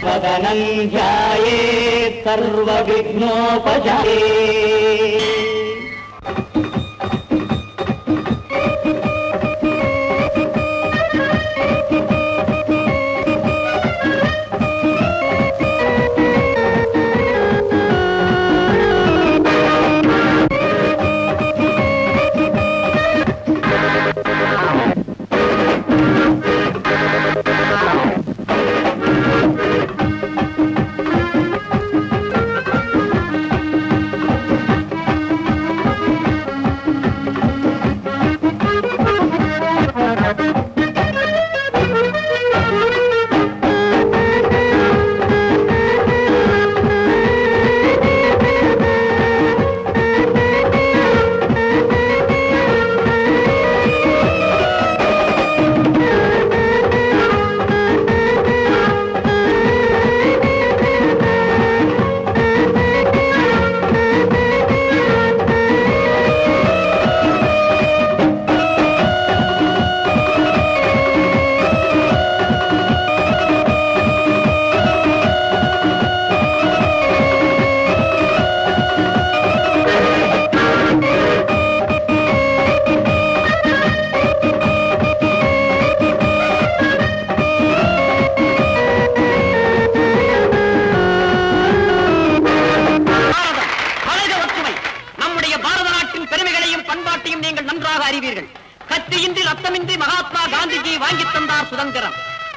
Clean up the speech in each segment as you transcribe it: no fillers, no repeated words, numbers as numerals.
சதனஞ்சாயே சர்வ விக்னோபஜாயே. கத்தியின்றி ரத்தமின்றி மகாத்மா காந்திஜி வாங்கி தந்தார் சுதந்திரம்.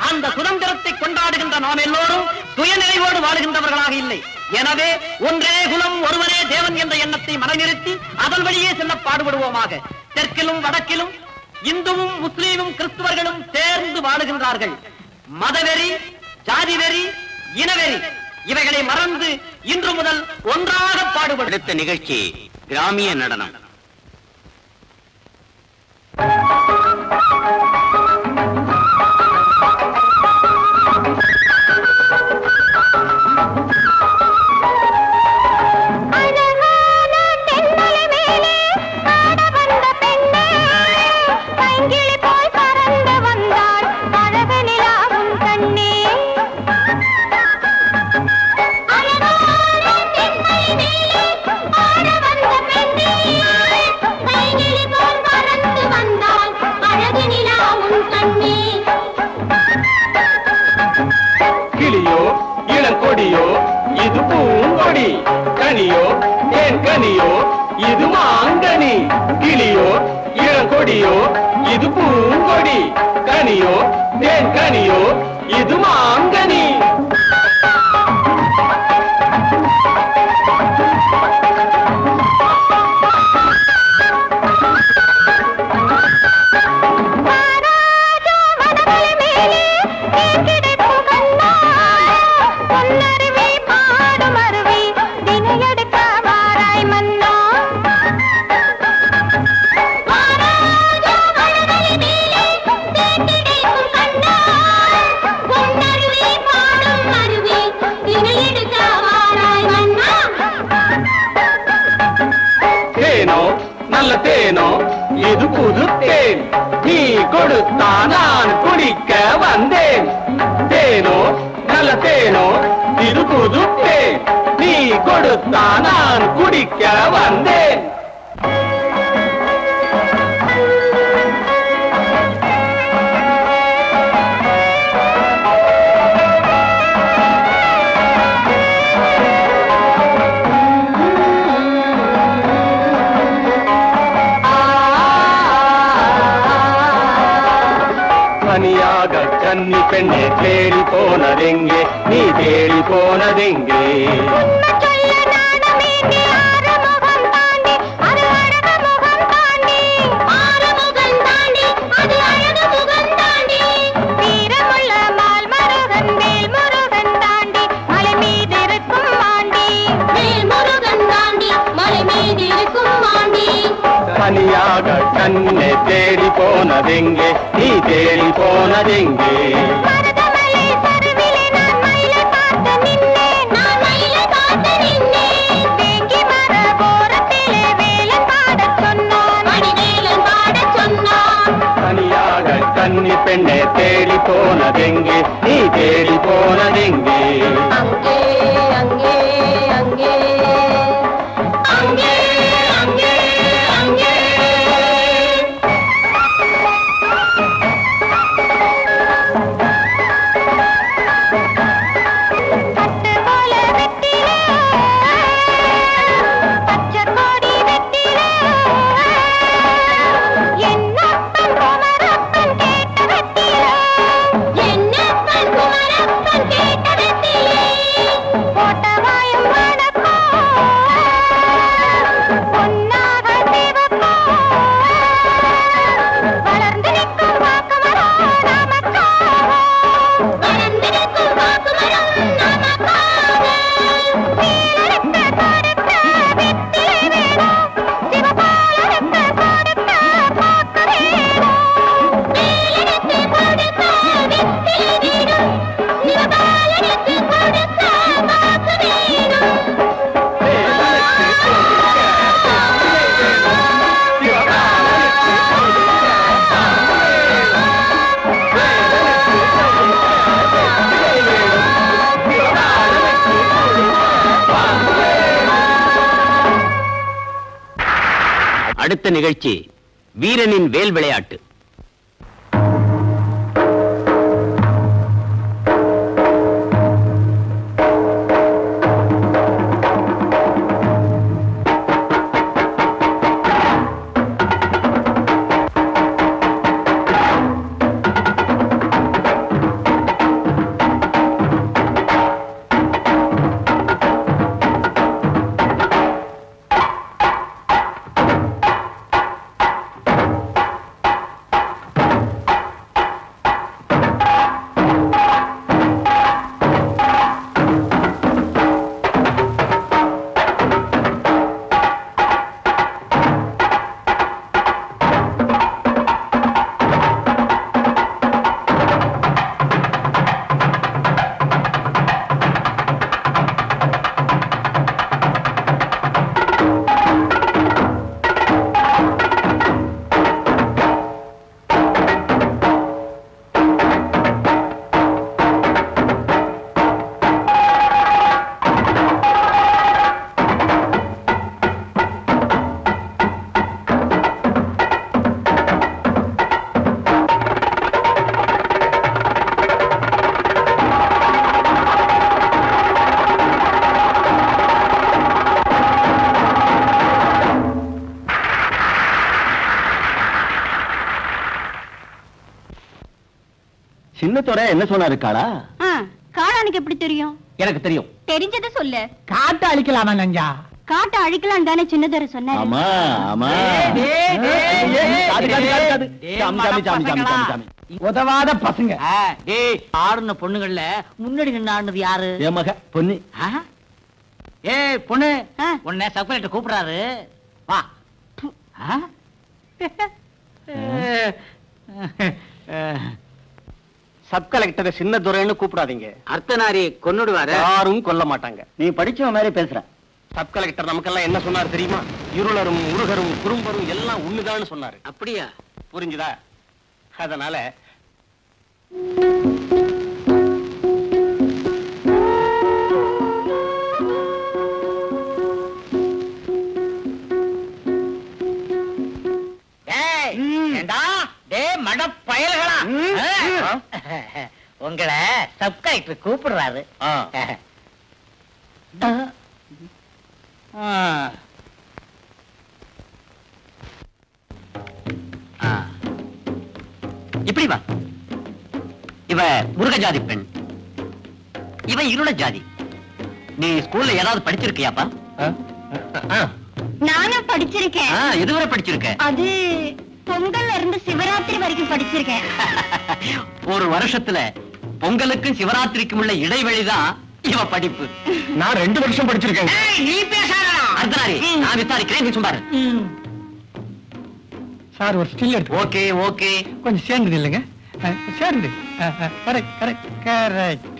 அந்த சுதந்திரத்தை கொண்டாடுகின்ற நாம் எல்லோரும் சுயநிறைவோடு வாழுகின்றவர்களாக இல்லை. எனவே ஒன்றே குலம் ஒருவனே தேவன் என்ற எண்ணத்தை மனநிறுத்தி அதன் வழியே செல்ல பாடுபடுவோமாக. தெற்கிலும் வடக்கிலும் இந்துவும் முஸ்லீமும் கிறிஸ்துவர்களும் சேர்ந்து வாழுகின்றார்கள். மதவெறி, ஜாதி வெறி, இனவெறி இவைகளை மறந்து இன்று முதல் ஒன்றாக பாடுபடுத்த நிகழ்ச்சி கிராமிய நடனம். கிளியோ இளங்கொடியோ இது பூங்கொடி, கனியோ தேன் கனியோ இது மாங்கனி. கிளியோ இளங்கொடியோ இது பூங்கொடி, கனியோ தேன் கனியோ இது மாங்கனி. நல்ல தேனோ இது புது தேன், நீ கொடுத்தா நான் குடிக்க வந்தேன். தேனோ நல்ல தேனோ இது புது தேன், நீ கொடுத்தா நான் குடிக்க வந்தேன். தனியாக கன்னி பெண்ணே தேடி போனதெங்கே, நீ தேடி போனதெங்கே? தனியாக கண்ணே தேடி போனதெங்கே, நீ தேடி போனதெங்கே? தனியாக கன்னி பெண்ணே தேடி போனதெங்கே, நீ தேடி போனதெங்கே? அடுத்த நிகழ்ச்சி வீரனின் வேல் விளையாட்டு. சின்னத்தோட என்ன சொன்னாரு காளா? காளானுக்கு எப்படி தெரியும்? எனக்கு தெரியும். தெரிஞ்சதை சொல்லு. காட்ட அழிக்கலாமா நஞ்சா? காட்ட அழிக்கலாம் தானே சின்னதர சொன்னாரு. ஆமா ஆமா. உதவாத பசங்க. ஆடுன பொண்ணுகள்ல முன்னாடி நின்று ஆடுனது யாரு? என் மக பொண்ணு. ஏய் பொண்ணு, ஆ. உன்னை சப் கலெக்டர் கூப்பிடுறாரு, வா. சப் கலெக்டரை சின்ன துரைன்னு கூப்பிடாதீங்க. அர்த்தநாரி கொன்னுடுவாரு. யாரும் கொல்ல மாட்டாங்க. நீ படிச்ச மாதிரி பேசுற. சப் கலெக்டர் நமக்கெல்லாம் என்ன சொன்னார் தெரியுமா? இருளரும் முருகரும் குறும்பரும் எல்லாம் ஒண்ணுதான்னு சொன்னாரு. அப்படியா? புரிஞ்சுதா? அதனால மடப்பயல்களா, உங்களை சப் கலெக்டர் கூப்பிடுறாரு. இப்படி வா. இவ முருக ஜாதி பெண், இவ இருள ஜாதி. நீ ஸ்கூல்ல ஏதாவது படிச்சிருக்கியாப்பா? நானும் படிச்சிருக்கேன். எதுவரை படிச்சிருக்க? அது பொங்கல்ல இருந்து சிவராத்திரி வரைக்கும் படிச்சிருக்கேன். ஒரு வருஷத்துல பொங்கலுக்கும் சிவராத்திரிக்கும் உள்ள இடைவெளிதான் இவ படிப்பு. நான் 2 வருஷம் படிச்சிருக்கேன். நீ பேசாத. அர்த்தநாரி, நான் விசாரிக்கிறேன், நீ சும்மாரு. சார் ஒரு ஸ்டில் எடுத்து. Okay okay. கொஞ்சம் சேர்ந்து இல்லைங்க, சேர்ந்து. Correct correct correct.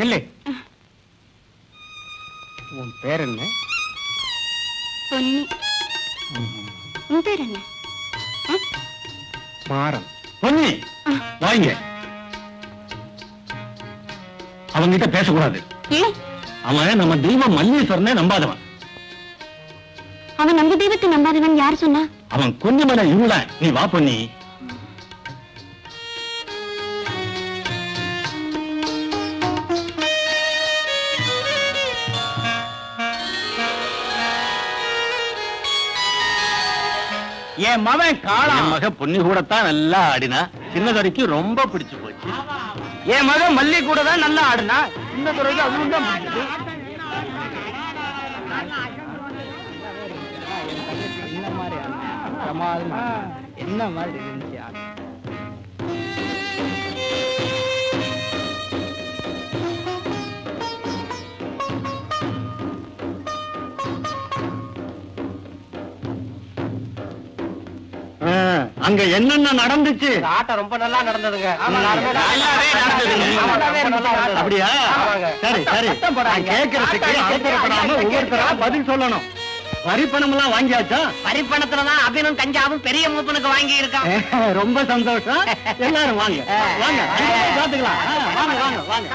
இல்லை. உன் பேர் என்ன? பொன்னி. உன் பேர் என்ன? மாறன். பொன்னி, வாங்க. அவங்கிட்ட பேசக்கூடாது. அவன் நம்ம தெய்வம் மல்லீஸ்வரனை நம்பாதவன். அவன் நம்ம தெய்வத்தை நம்பாதவன் யார் சொன்னா? அவன் கொஞ்சம் மேல இருள. நீ வா பொன்னி. என் மகன் காளா. என் மக பொன்னி கூடத்தான் நல்லா ஆடினா. சின்னதுரைக்கு ரொம்ப பிடிச்சு போச்சு. என் மகன் மல்லி கூட தான் நல்லா ஆடுனா. சின்னதுரைக்கு அதுவும் தான் பிடிச்சது. என்ன மாதிரி இருந்துச்சு? அங்க என்னென்ன நடந்துச்சு? ஆட்டம் ரொம்ப நல்லா நடந்ததுங்க. நல்லாவே நடந்தது. அப்படியா? சரி சரி. கேட்கறதுக்கு கேட்கப்படாம ஒவ்வொருத்தரா பதில் சொல்லணும். வரி பணம் எல்லாம் வாங்கியாச்சா? பரிப்பணத்துலதான் அபினும் கஞ்சாவும் பெரிய மூப்பனுக்கு வாங்கி இருக்கான். ரொம்ப சந்தோஷம். எல்லாரும் வாங்க வாங்க, பாத்துக்கலாம். வாங்க வாங்க வாங்க.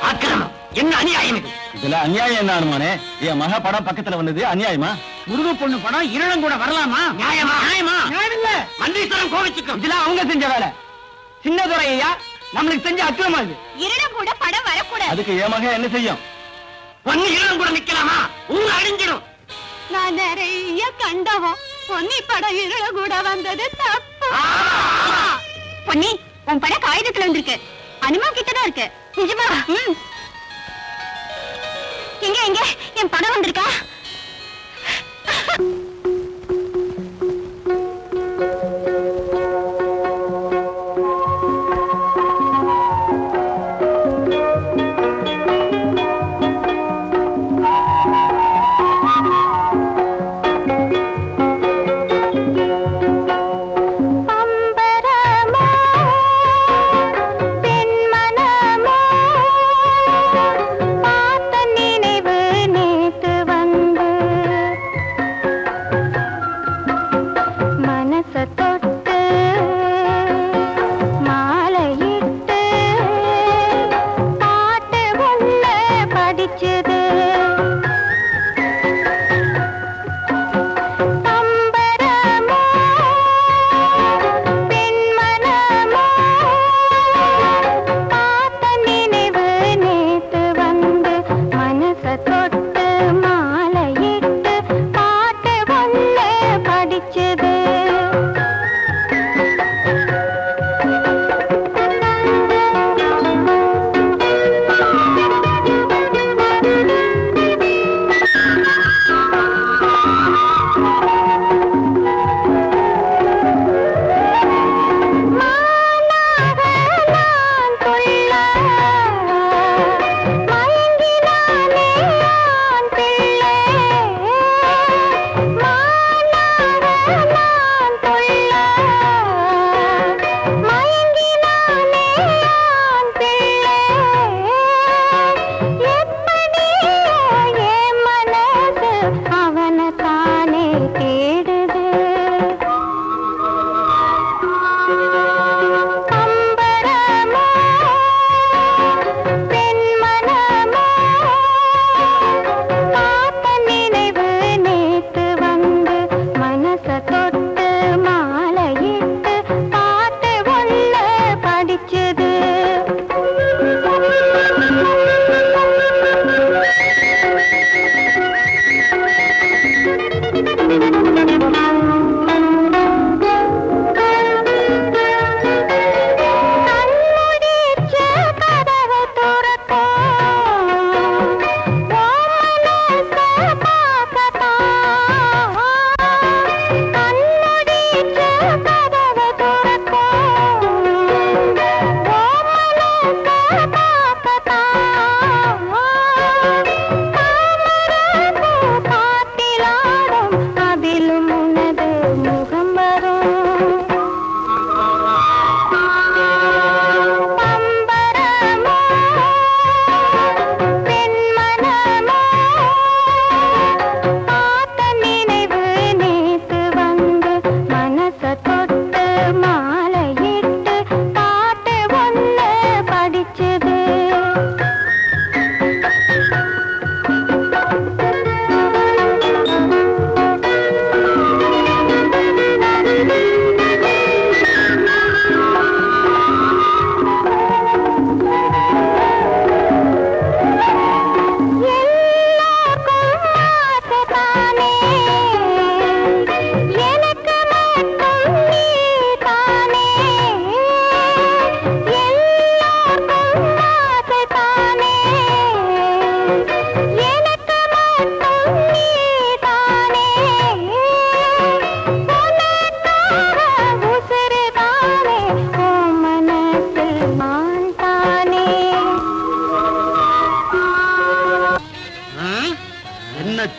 அக்கிரமம் என்ன அநியாயம் இது? இதுல அநியாயம் என்ன அனுமானே? என் மக படம் பக்கத்துல வந்தது அநியாயமா? முருக பொண்ணு படம் இருளம் கூட வரலாமா? நியாயமா? நியாயமா? நியாயம் இல்ல. மந்தீஸ்வரம் கோவிச்சுக்கும். இதெல்லாம் அவங்க செஞ்ச வேலை. சின்னதுரை ஐயா நம்மளுக்கு செஞ்ச அக்கிரமா இது. இருளும் கூட படம் வரக்கூடாது. அதுக்கு என் மகன் என்ன செய்யும்? பொண்ணு இருளம் கூட நிக்கலாமா? ஊர் அழிஞ்சிடும். நான் நிறைய கண்டவோம். பொன்னி படம் இருள கூட வந்தது தப்பு. பொன்னி உன் படம் காகிதத்துல வந்திருக்கு. அனுமா கிட்டதான் இருக்கு. நிஜமா? எங்க எங்க என் படம் வந்திருக்கா?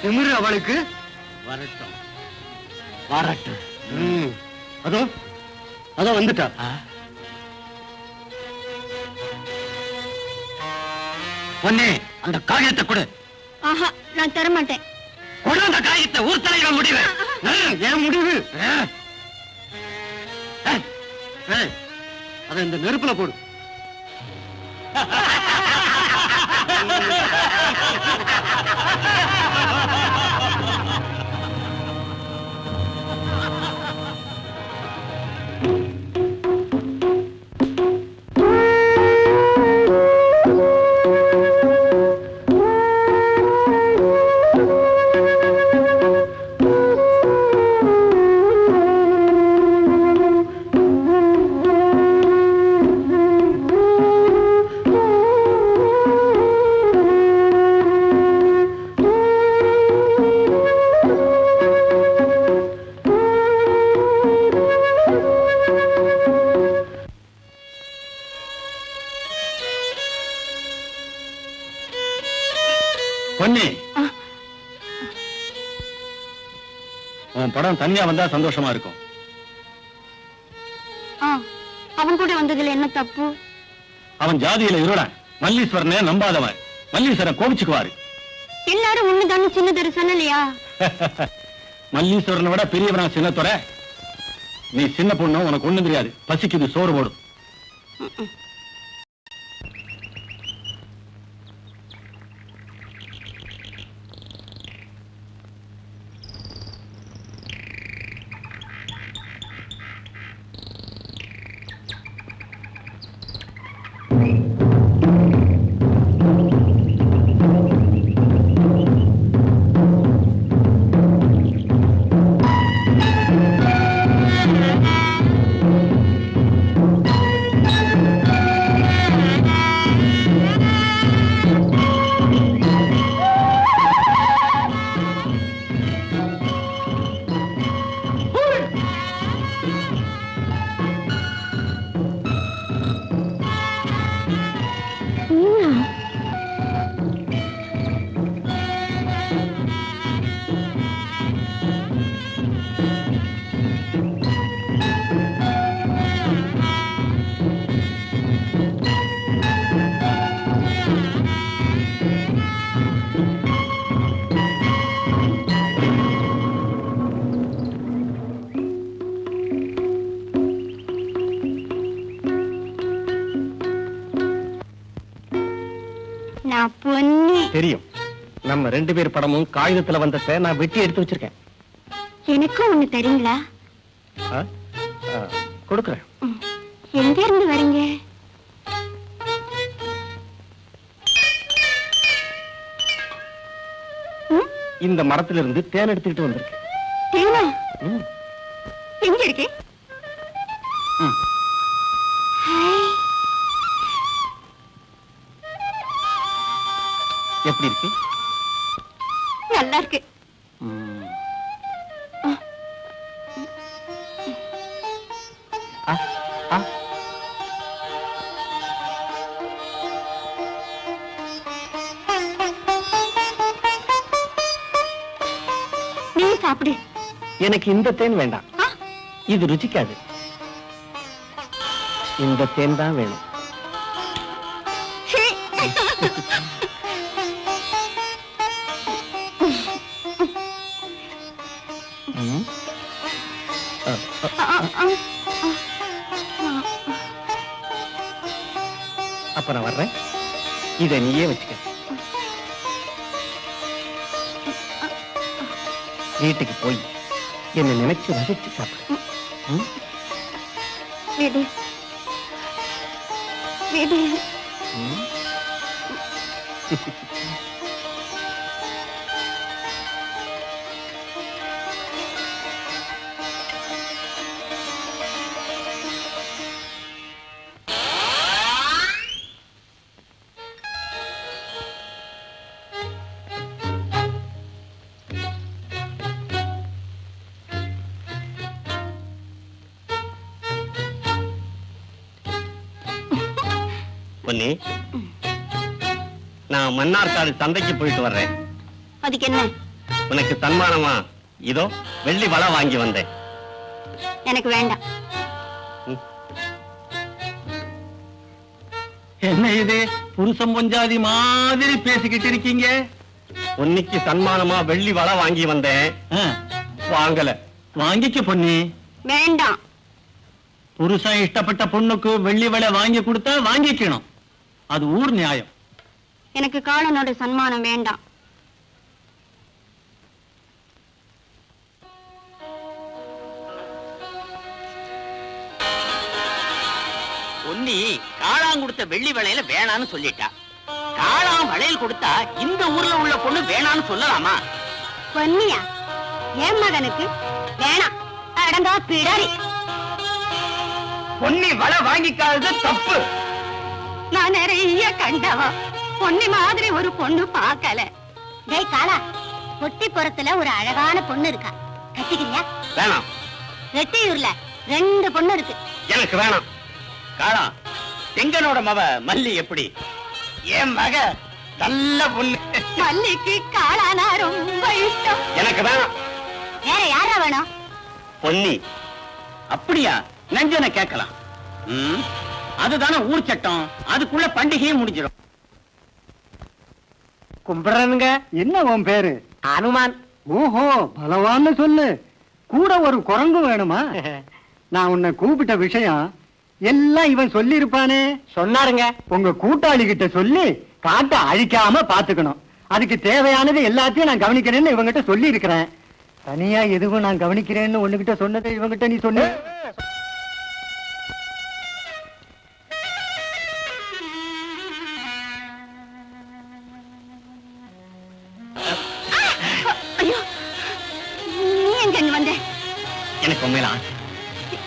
திமிரு அவளுக்கு வரட்டும் வரட்டும். அதோ அதோ வந்துட்டா. பொன்னே அந்த காகிதத்தை கொடு. ஆஹா நான் தர மாட்டேன். கொடு அந்த காயத்தை ஊர் தலைவர் முடிவு. ஏன் முடிவு? அதை இந்த நெருப்புல போடு. பொன்னி, உன் படம் தனியா வந்தா சந்தோஷமா இருக்கும். அவன் கூட வந்ததுல என்ன தப்பு? அவன் ஜாதியில இருடன், மல்லீஸ்வரனே நம்பாதவன். மல்லீஸ்வரன் கோபிச்சுக்குவாரு. எல்லாரும் ஒண்ணுதானே சின்னதொரு சொல்லலையா? மல்லீஸ்வரனை விட பெரியவனா சின்னத்தோட. நீ சின்ன பொண்ணு, உனக்கு ஒண்ணும் தெரியாது. பசிக்குது, சோறு போடும். பொன்னி தெரியும். நம்ம 2 பேர் படமும் காகிதத்துல வந்ததை நான் வெட்டி எடுத்து வச்சிருக்கேன். எனக்கும் ஒண்ணு தரீங்களா? கொடுக்குறேன். எங்க இருந்து வரீங்க? இந்த மரத்துல இருந்து தேன் எடுத்துக்கிட்டு வந்திருக்கேன். தேனா? எங்க இருக்கு? எப்படி இருக்கு? நல்லா இருக்கு. நீ சாப்பிடு. எனக்கு இந்த தேன் வேண்டாம். இது ருச்சிக்காது. இந்த தேன் தான் வேணும். அப்ப நான் வர்றேன். இதை நீயே வச்சுக்க. வீட்டுக்கு போய் என்னை நினைச்சு ரசிச்சு சாப்பிடு. விடு விடு. பொன்னி, நான் மன்னார்காடு சந்தைக்கு போயிட்டு வர்றேன். அதுக்கு என்ன? உனக்கு சன்மானமா இதோ வெள்ளி வளை வாங்கி வந்தேன். எனக்கு வேண்டாம். என்ன இது புருஷம் பொஞ்சாதி மாதிரி பேசிக்கிட்டு இருக்கீங்க? பொன்னிக்கு சன்மானமா வெள்ளி வளை வாங்கி வந்தேன். வாங்கல. வாங்கிக்க பொண்ணு. வேண்டாம். புருஷன் இஷ்டப்பட்ட பொண்ணுக்கு வெள்ளி வளை வாங்கி கொடுத்தா வாங்கிக்கணும். அது ஊர் நியாயம். எனக்கு காலனோட சன்மானம் வேண்டாம். பொன்னி காளான் கொடுத்த வெள்ளி வளையல வேணான்னு சொல்லிட்டா. காளான் வளையல் கொடுத்தா இந்த ஊர்ல உள்ள பொண்ணு வேணான்னு சொல்லலாமா? பொன்னியா? என் மகனுக்கு வேணாம். அடங்கா பிடாரி. பொன்னி வளை வாங்கிக்காதது தப்பு. நான் நிறைய கண்டவா. பொன்னி மாதிரி ஒரு பொண்ணு பார்க்கல. டேய் காளா, பொட்டிப்புறத்துல ஒரு அழகான பொண்ணு இருக்கா, கட்டிக்கிறியா? வேணாம். ரெட்டியூர்ல 2 பொண்ணு இருக்கு. எனக்கு வேணாம். காளா, செங்கனோட மவ மல்லி எப்படி? என் மக நல்ல பொண்ணு. மல்லிக்கு காளானா ரொம்ப இஷ்டம். எனக்கு வேணாம். வேற யாரா வேணும்? பொன்னி. அப்படியா? நஞ்சனை கேட்கலாம். அதுதானே ஊர் சட்டம். அதுக்குள்ள பண்டிகையும் முடிஞ்சிடும். கும்பிடுறனுங்க. என்ன உன் பேரு? அனுமான். ஓஹோ, பலவான்னு சொல்லு. கூட ஒரு குரங்கு வேணுமா? நான் உன்னை கூப்பிட்ட விஷயம் எல்லாம் இவன் சொல்லி இருப்பானே. சொன்னாருங்க. உங்க கூட்டாளி கிட்ட சொல்லி காட்டை அழிக்காம பாத்துக்கணும். அதுக்கு தேவையானது எல்லாத்தையும் நான் கவனிக்கிறேன்னு இவங்கிட்ட சொல்லி இருக்கிறேன். தனியா எதுவும் நான் கவனிக்கிறேன்னு ஒண்ணுகிட்ட சொன்னதை இவங்கிட்ட நீ சொன்ன. ஐயோ, நீ எங்க வந்த? எனக்கு உண்மையில ஆசை.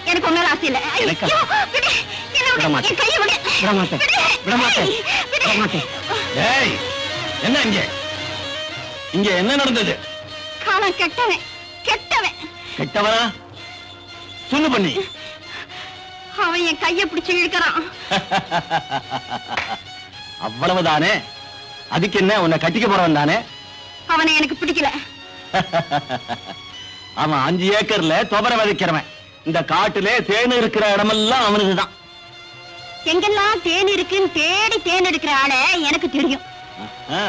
எனக்கு உண்மையில ஆசை இல்ல. எனக்கு ஐயோ, விடு. என்னை விடு. விட மாட்டேன். என் கையை விடு. விட மாட்டேன். விடு. விட மாட்டேன். விடு. விட மாட்டேன். டேய், என்ன இங்க? இங்க என்ன நடந்தது? காலம் கெட்டவன், கெட்டவன். கெட்டவரா? சொல்லு பண்ணி. அவன் என் கையை பிடிச்சு இழுக்கிறான். அவ்வளவுதானே? அதுக்கு என்ன, உன்னை கட்டிக்க போறவன் தானே? அவனை எனக்கு பிடிக்கல. அவன் 5 ஏக்கர்ல துவர விதைக்கிறவன். இந்த காட்டுல தேன் இருக்கிற இடமெல்லாம் அவனுக்குதான். எங்கெல்லாம் தேன் இருக்குன்னு தேடி தேன் எடுக்கிற ஆளை எனக்கு தெரியும். ஆ.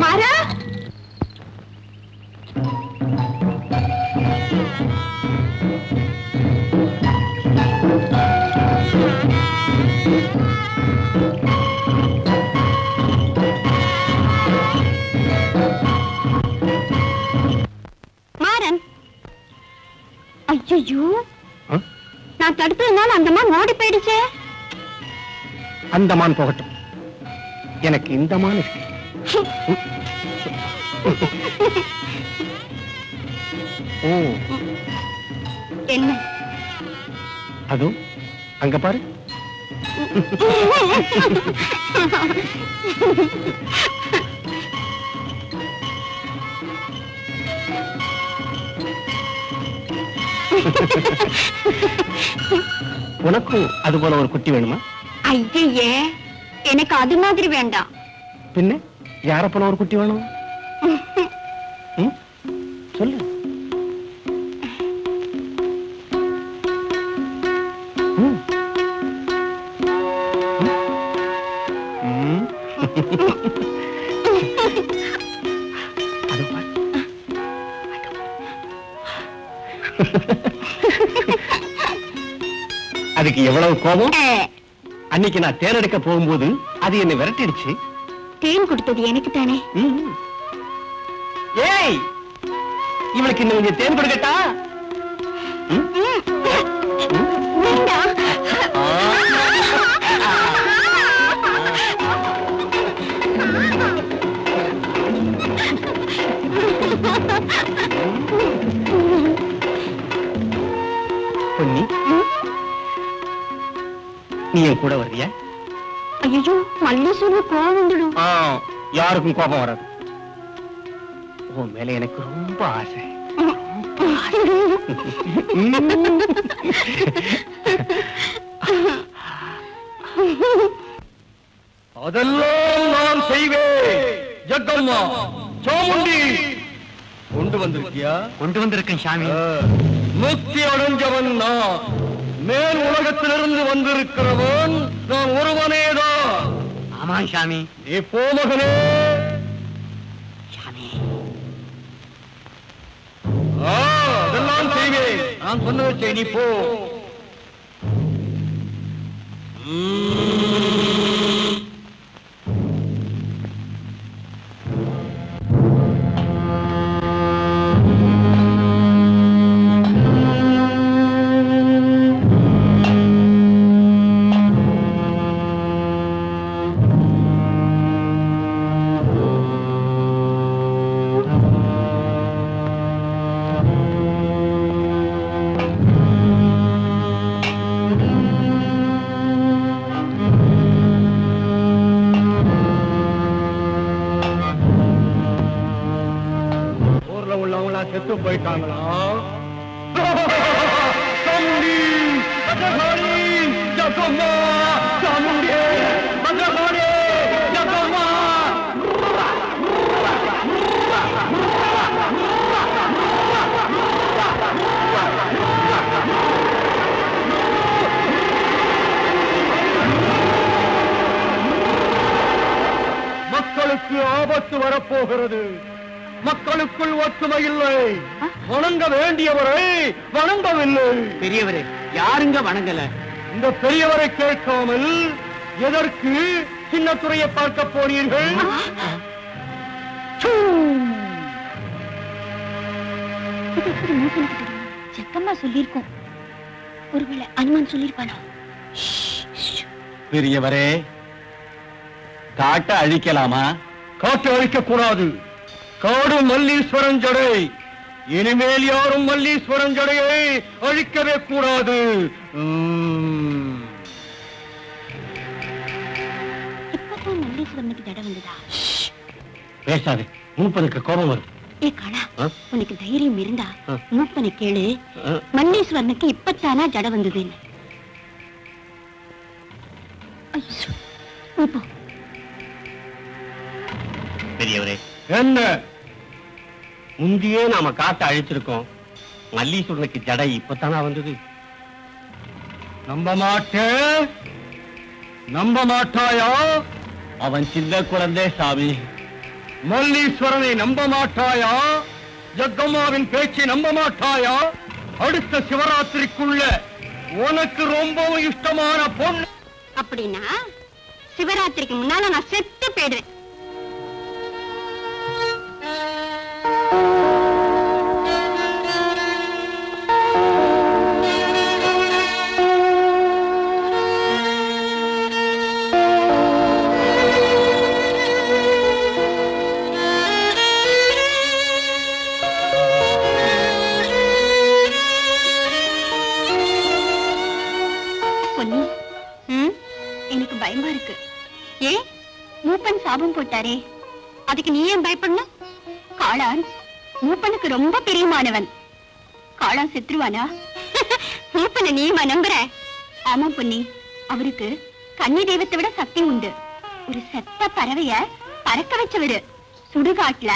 மாறா, மாறன். ஐயோ, நான் தடுத்ததுனால அந்த மான் ஓடி போயிடுச்சே. அந்த மான் போகட்டும். எனக்கு இந்த மான் இருக்கு. ஓ, என்ன? அது அங்க பாரு. உனக்கும் அது போல ஒரு குட்டி வேணுமா? ஐயே, எனக்கு அது மாதிரி வேண்டாம். பின்ன யார போல ஒரு குட்டி வேணும்? ம்? சொல்லு. ம். ம். அது பாரு. அதுக்கு எவ்வளவு கோபம்! அன்னைக்கு நான் தேன் எடுக்க போகும்போது அது என்னை விரட்டிடுச்சு. தேன் கொடுத்தது எனக்கு தானே. ஏய், இவளுக்கு இன்னும் கொஞ்சம் தேன் கொடுக்கட்டா? வேண்டாம். நீ என் கூட வர்றியா? ஐயோ மல்லீஸ்வரன் கோவம் வந்துடும். யாருக்கும் கோபம் வராது. உன் மேல எனக்கு ரொம்ப ஆசை. அதெல்லாம் நான் செய்வேன். ஜக்கம்மா, சாமுண்டி கொண்டு வந்திருக்கியா? கொண்டு வந்திருக்கேன் சாமி. முக்தி அடைஞ்சவன் நான். மேல் உலகத்திலிருந்து வந்திருக்கிறவன் நான் ஒருவனேதான். ஆமா சாமி. நீ போ மகனே. சாமி அதெல்லாம் செய்வேன். நான் சொன்னதை செய், நீ போ. செத்து போயிட்டாங்களா? சாமுண்டி, பத்ரகாளி, ஜக்கம்மா, சாமுண்டி, பத்ரகாளி, ஜக்கம்மா. மக்களுக்கு ஆபத்து வரப்போகிறது. மக்களுக்குள் ஒற்றுமை இல்லை. வணங்க வேண்டியவரை வணங்கவில்லை. பெரியவரே, யாருங்க வணங்கல? இந்த பெரியவரை கேட்காமல் எதற்கு சின்னத்துறையை பார்க்க போனீர்கள்? ஜக்கம்மா சொல்லிருக்கோம். ஒருவேளை அனுமான் சொல்லிருப்பானா? பெரியவரே, காட்டை அழிக்கலாமா? காட்டை அழிக்க கூடாது. காடு மல்லீஸ்வரன் ஜடை. இனிமேல் யாரும் மல்லீஸ்வரன் ஜடையை அழிக்கவே கூடாது. இப்பதான் மல்லீஸ்வரனுக்கு ஜடை வந்ததா? பேசாதே, மூப்பனுக்கு கோபம் வரும். ஏ காளா, உனக்கு தைரியம் இருந்தா மூப்பனை கேளு. மல்லீஸ்வரனுக்கு இப்பத்தானா ஜடை வந்ததுன்னு. பெரியவரே, என்ன முந்தியே நாம காட்ட அழிச்சிருக்கோம். மல்லீஸ்வரனுக்கு ஜடை இப்பத்தானா வந்தது? நம்ப மாட்டேன். நம்ப மாட்டாயா? அவன் சின்ன குழந்தை சாமி. மல்லீஸ்வரனை நம்ப மாட்டாயா? ஜக்கம்மாவின் பேச்சை நம்ப மாட்டாயா? அடுத்த சிவராத்திரிக்குள்ள உனக்கு ரொம்பவும் இஷ்டமான பொண்ணு. அப்படின்னா சிவராத்திரிக்கு முன்னால நான் செத்து போயிடுவேன். எனக்கு பயமா இருக்கு. ஏ, மூப்பன் சாபம் போட்டாரே, அதுக்கு நீ ஏன் பயப்படணும்? காளான் மூப்பனுக்கு ரொம்ப பிரியமானவன். காளான் செத்துருவானா? மூப்பனை நீமா நம்புற? ஆமா பொன்னி, அவருக்கு கன்னி தெய்வத்தை விட சக்தி உண்டு. ஒரு செத்த பறவைய பறக்க வச்சவரு. சுடுகாட்டுல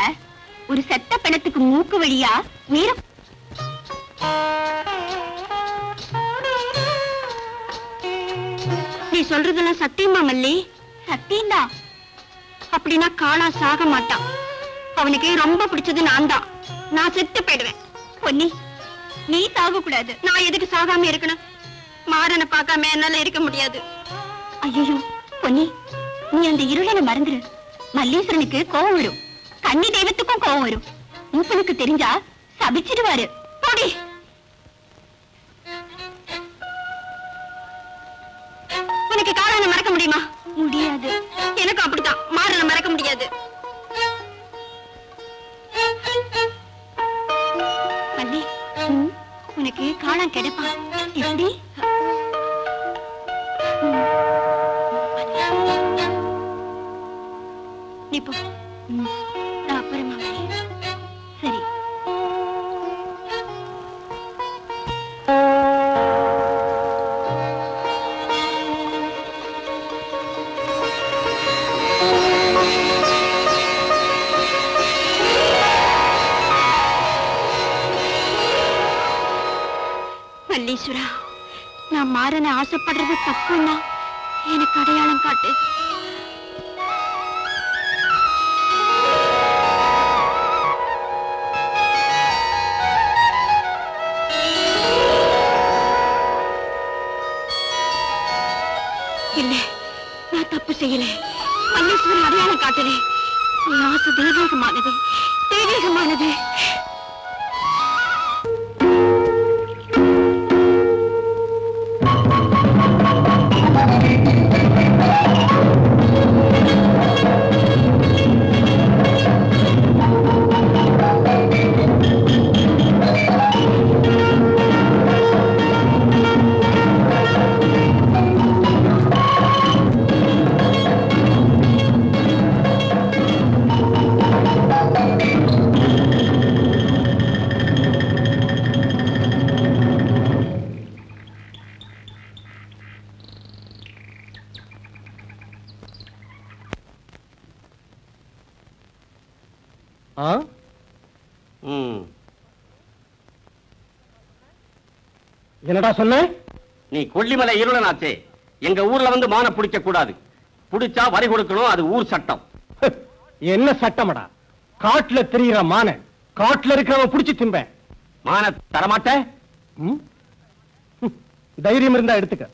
ஒரு செத்த பிணத்துக்கு மூக்கு வழியா நீர நீ சொல்றதெல்லாம் சத்தியமா மல்லி? சத்தியம்தான். அப்படின்னா காளா சாக மாட்டான். அவனுக்கு ரொம்ப பிடிச்சது நான் தான். நான் செத்து போயிடுவேன். பொன்னி, நீ சாக கூடாது. நான் எதுக்கு சாகாம இருக்கணும்? மாறனை பார்க்காம என்னால இருக்க முடியாது. ஐயோ பொன்னி, நீ அந்த இருளனை மறந்துரு. மல்லீஸ்வரனுக்கு கோவம் வரும், கன்னி தெய்வத்துக்கும் கோவம் வரும். மூப்பனுக்கு தெரிஞ்சா சபிச்சிடுவாரு. போடி. உனக்கு காளானை மறக்க முடியுமா? முடியாது. எனக்கு அப்படித்தான், மாறனை மறக்க முடியாது. மல்லி, உனக்கு காளான் கிடைப்பா எப்படி? நீ போ. நான் அப்புறமா வரேன். சரி. மல்லீஸ்வரா, நான் மாறன ஆசைப்படுறது தப்புன்னா எனக்கு அடையாளம் காட்டு. இல்ல, நான் தப்பு செய்யல. மல்லீஸ்வரன் அடையாளம் காட்டுறேன். என் ஆசை தெய்வீகமானது, தெய்வீகமானது. என்னடா சொன்ன? நீ கொல்லிமலை இருளனாச்சே, எங்க ஊர்ல வந்து மான பிடிக்க கூடாது. பிடிச்சா வரி கொடுக்கணும், அது ஊர் சட்டம். என்ன சட்டமடா? காட்டுல தெரியுற மான காட்டுல இருக்கிறவன் புடிச்சு திம்ப. மான தரமாட்ட? தைரியம் இருந்தா எடுத்துக்க.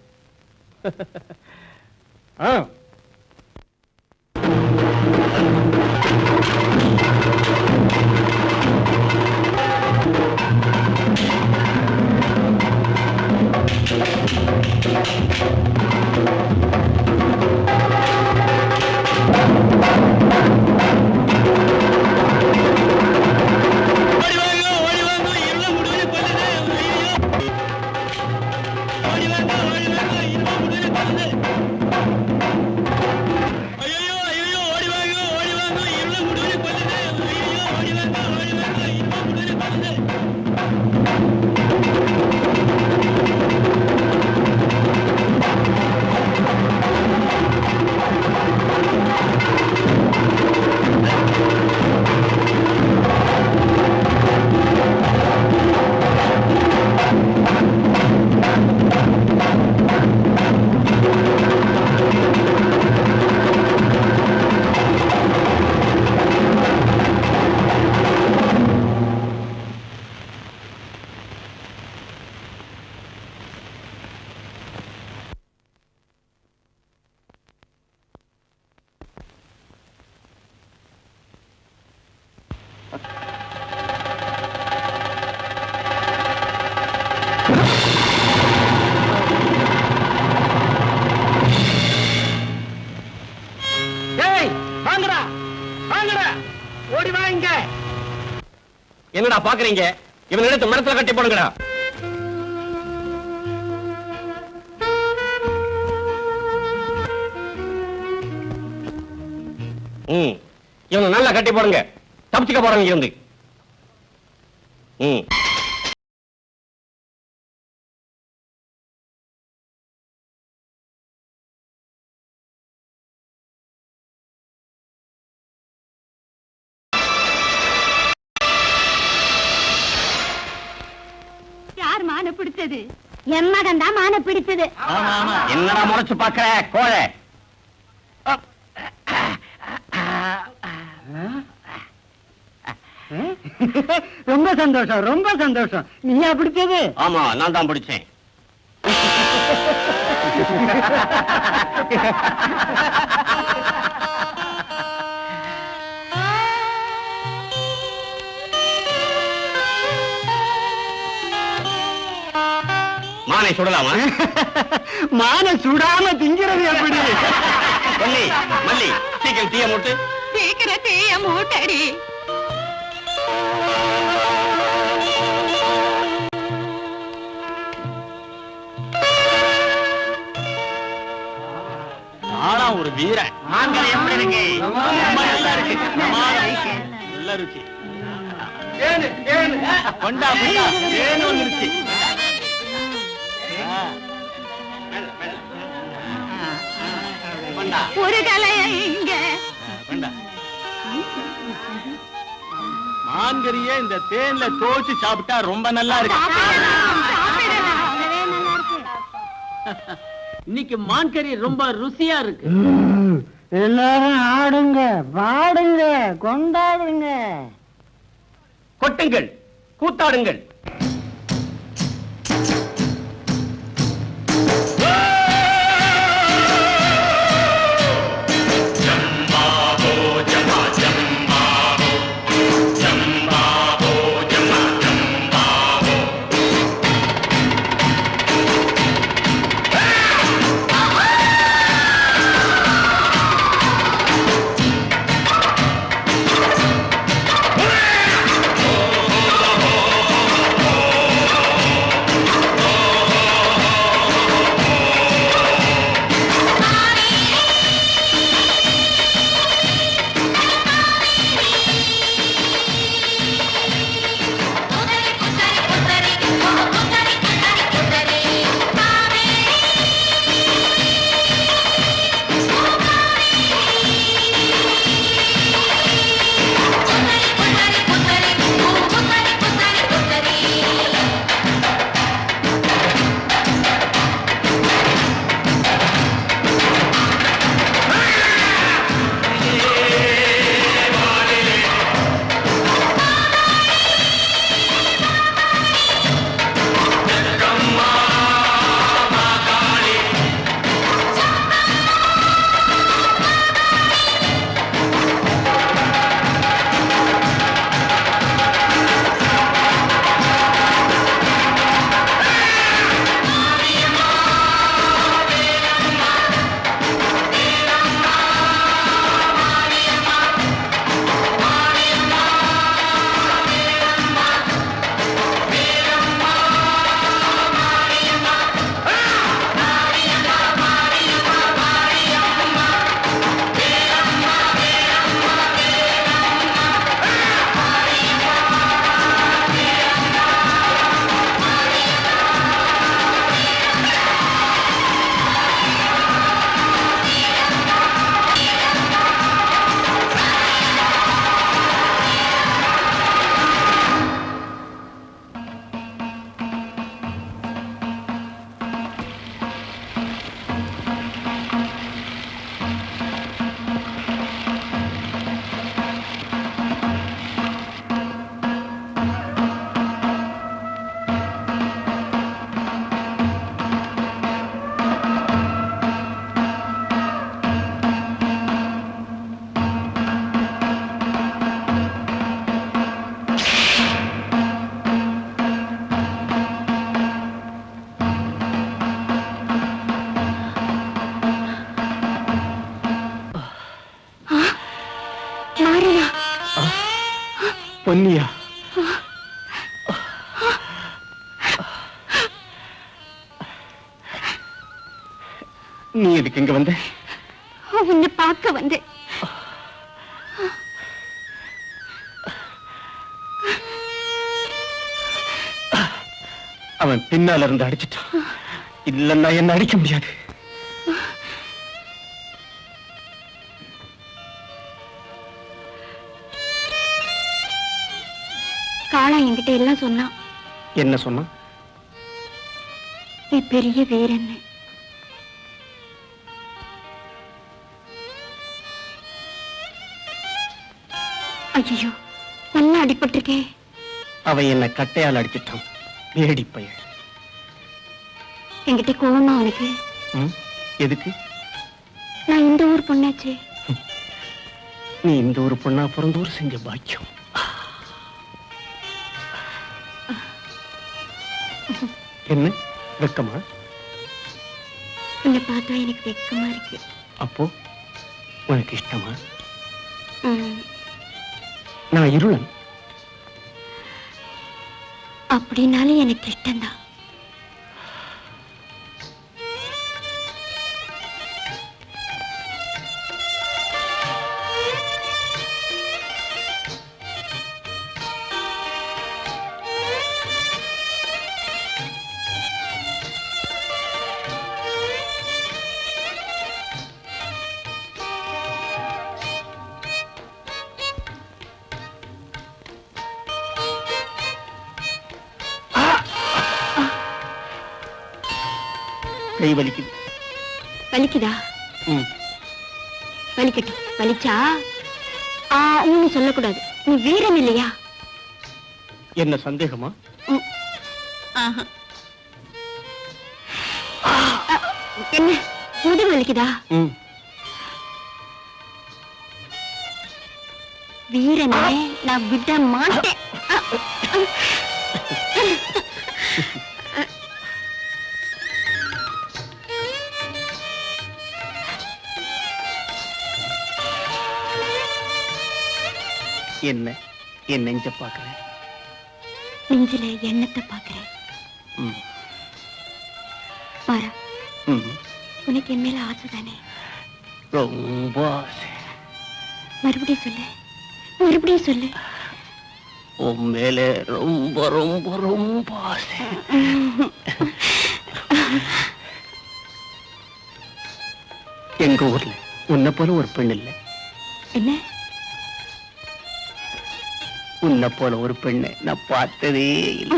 என்னடா பாக்குறீங்க? இவன் எடுத்து மரத்துல கட்டி போடுங்கடா. இவனை நல்லா கட்டி போடுங்க, தப்பிச்சுக்க போறாங்க இருந்து. யார் மான பிடிச்சது? என் மகன் தான் மான பிடிச்சது. என்னடா முறைச்சு பாக்குற கோழை? ரொம்ப சந்தோஷம், ரொம்ப சந்தோஷம். நீயா பிடிச்சது? ஆமா, நான் தான் பிடிச்சேன். மானை சுடலாமா? மான சுடாம திங்கிறது எப்படி? மல்லி, மல்லி, சீக்கிரம் தீய மூட்டு. சீக்கிரம் தீய மூட்டடி. ஆனா ஒரு வீரன். மாங்கரை எப்படி இருக்கு? ரொம்ப நல்லா இருக்கு. நல்ல ருச்சி. கொண்டா கொண்டா ஏன்னு வந்துருச்சு. கொண்டா ஒரு கலைய இங்க கொண்டா. மாங்கரிய இந்த தேன்ல தோச்சு சாப்பிட்டா ரொம்ப நல்லா இருக்கு. இன்னைக்கு மான்கறி ரொம்ப ருசியா இருக்கு. எல்லாரும் ஆடுங்க, பாடுங்க, கொண்டாடுங்க. கொட்டுங்கள், கூத்தாடுங்கள். பொன்னியா? நீ எதுக்கு இங்க வந்த? உன்னை பார்க்க வந்தேன். அவன் பின்னால இருந்து அடிச்சிட்டான். இல்லன்னா என்ன அடிக்க முடியாது. காளா என்கிட்ட எல்லாம் சொன்னான். என்ன சொன்னா? நீ பெரிய வீரன். ஐயோ, நல்லா அடிபட்டிருக்கே. அவன் என்ன கட்டையால் அடிச்சிட்டான். வேடி பையன். என்கிட்ட கோவமா அவனுக்கு? எதுக்கு? நான் இந்த ஊர் பொண்ணாச்சே. நீ இந்த ஊர் பொண்ணா பிறந்தூர் செஞ்ச பாக்கியம். என்ன வெக்கமா? உன்னை பார்த்தா எனக்கு வெக்கமா இருக்கு. அப்போ உனக்கு இஷ்டமா? நான் இருளன். அப்படின்னாலும் எனக்கு இஷ்டம்தான். கை வலிக்குது. வலிக்குதா? ம். வலிக்கட்டும். வலிச்சா சொல்லக்கூடாது. நீ வீரம் இல்லையா? என்ன சந்தேகமா? என்ன முதுகு வலிக்குதா? வீரனே நான் விட மாட்டேன். என்ன என் நெஞ்ச பாக்குறேன். நெஞ்சில எண்ணத்தை பாக்குறேன். பாரா, உனக்கு என் மேல ஆசை தானே? ரொம்ப ஆசை. மறுபடியும் சொல்லு, மறுபடியும் சொல்லு. உன் மேல ரொம்ப ரொம்ப ரொம்ப ஆசை. எங்க ஊர்ல உன்னை போல ஒரு பெண் இல்லை. என்ன? உன்னை போல ஒரு பெண்ணை நான் பார்த்ததே இல்லை.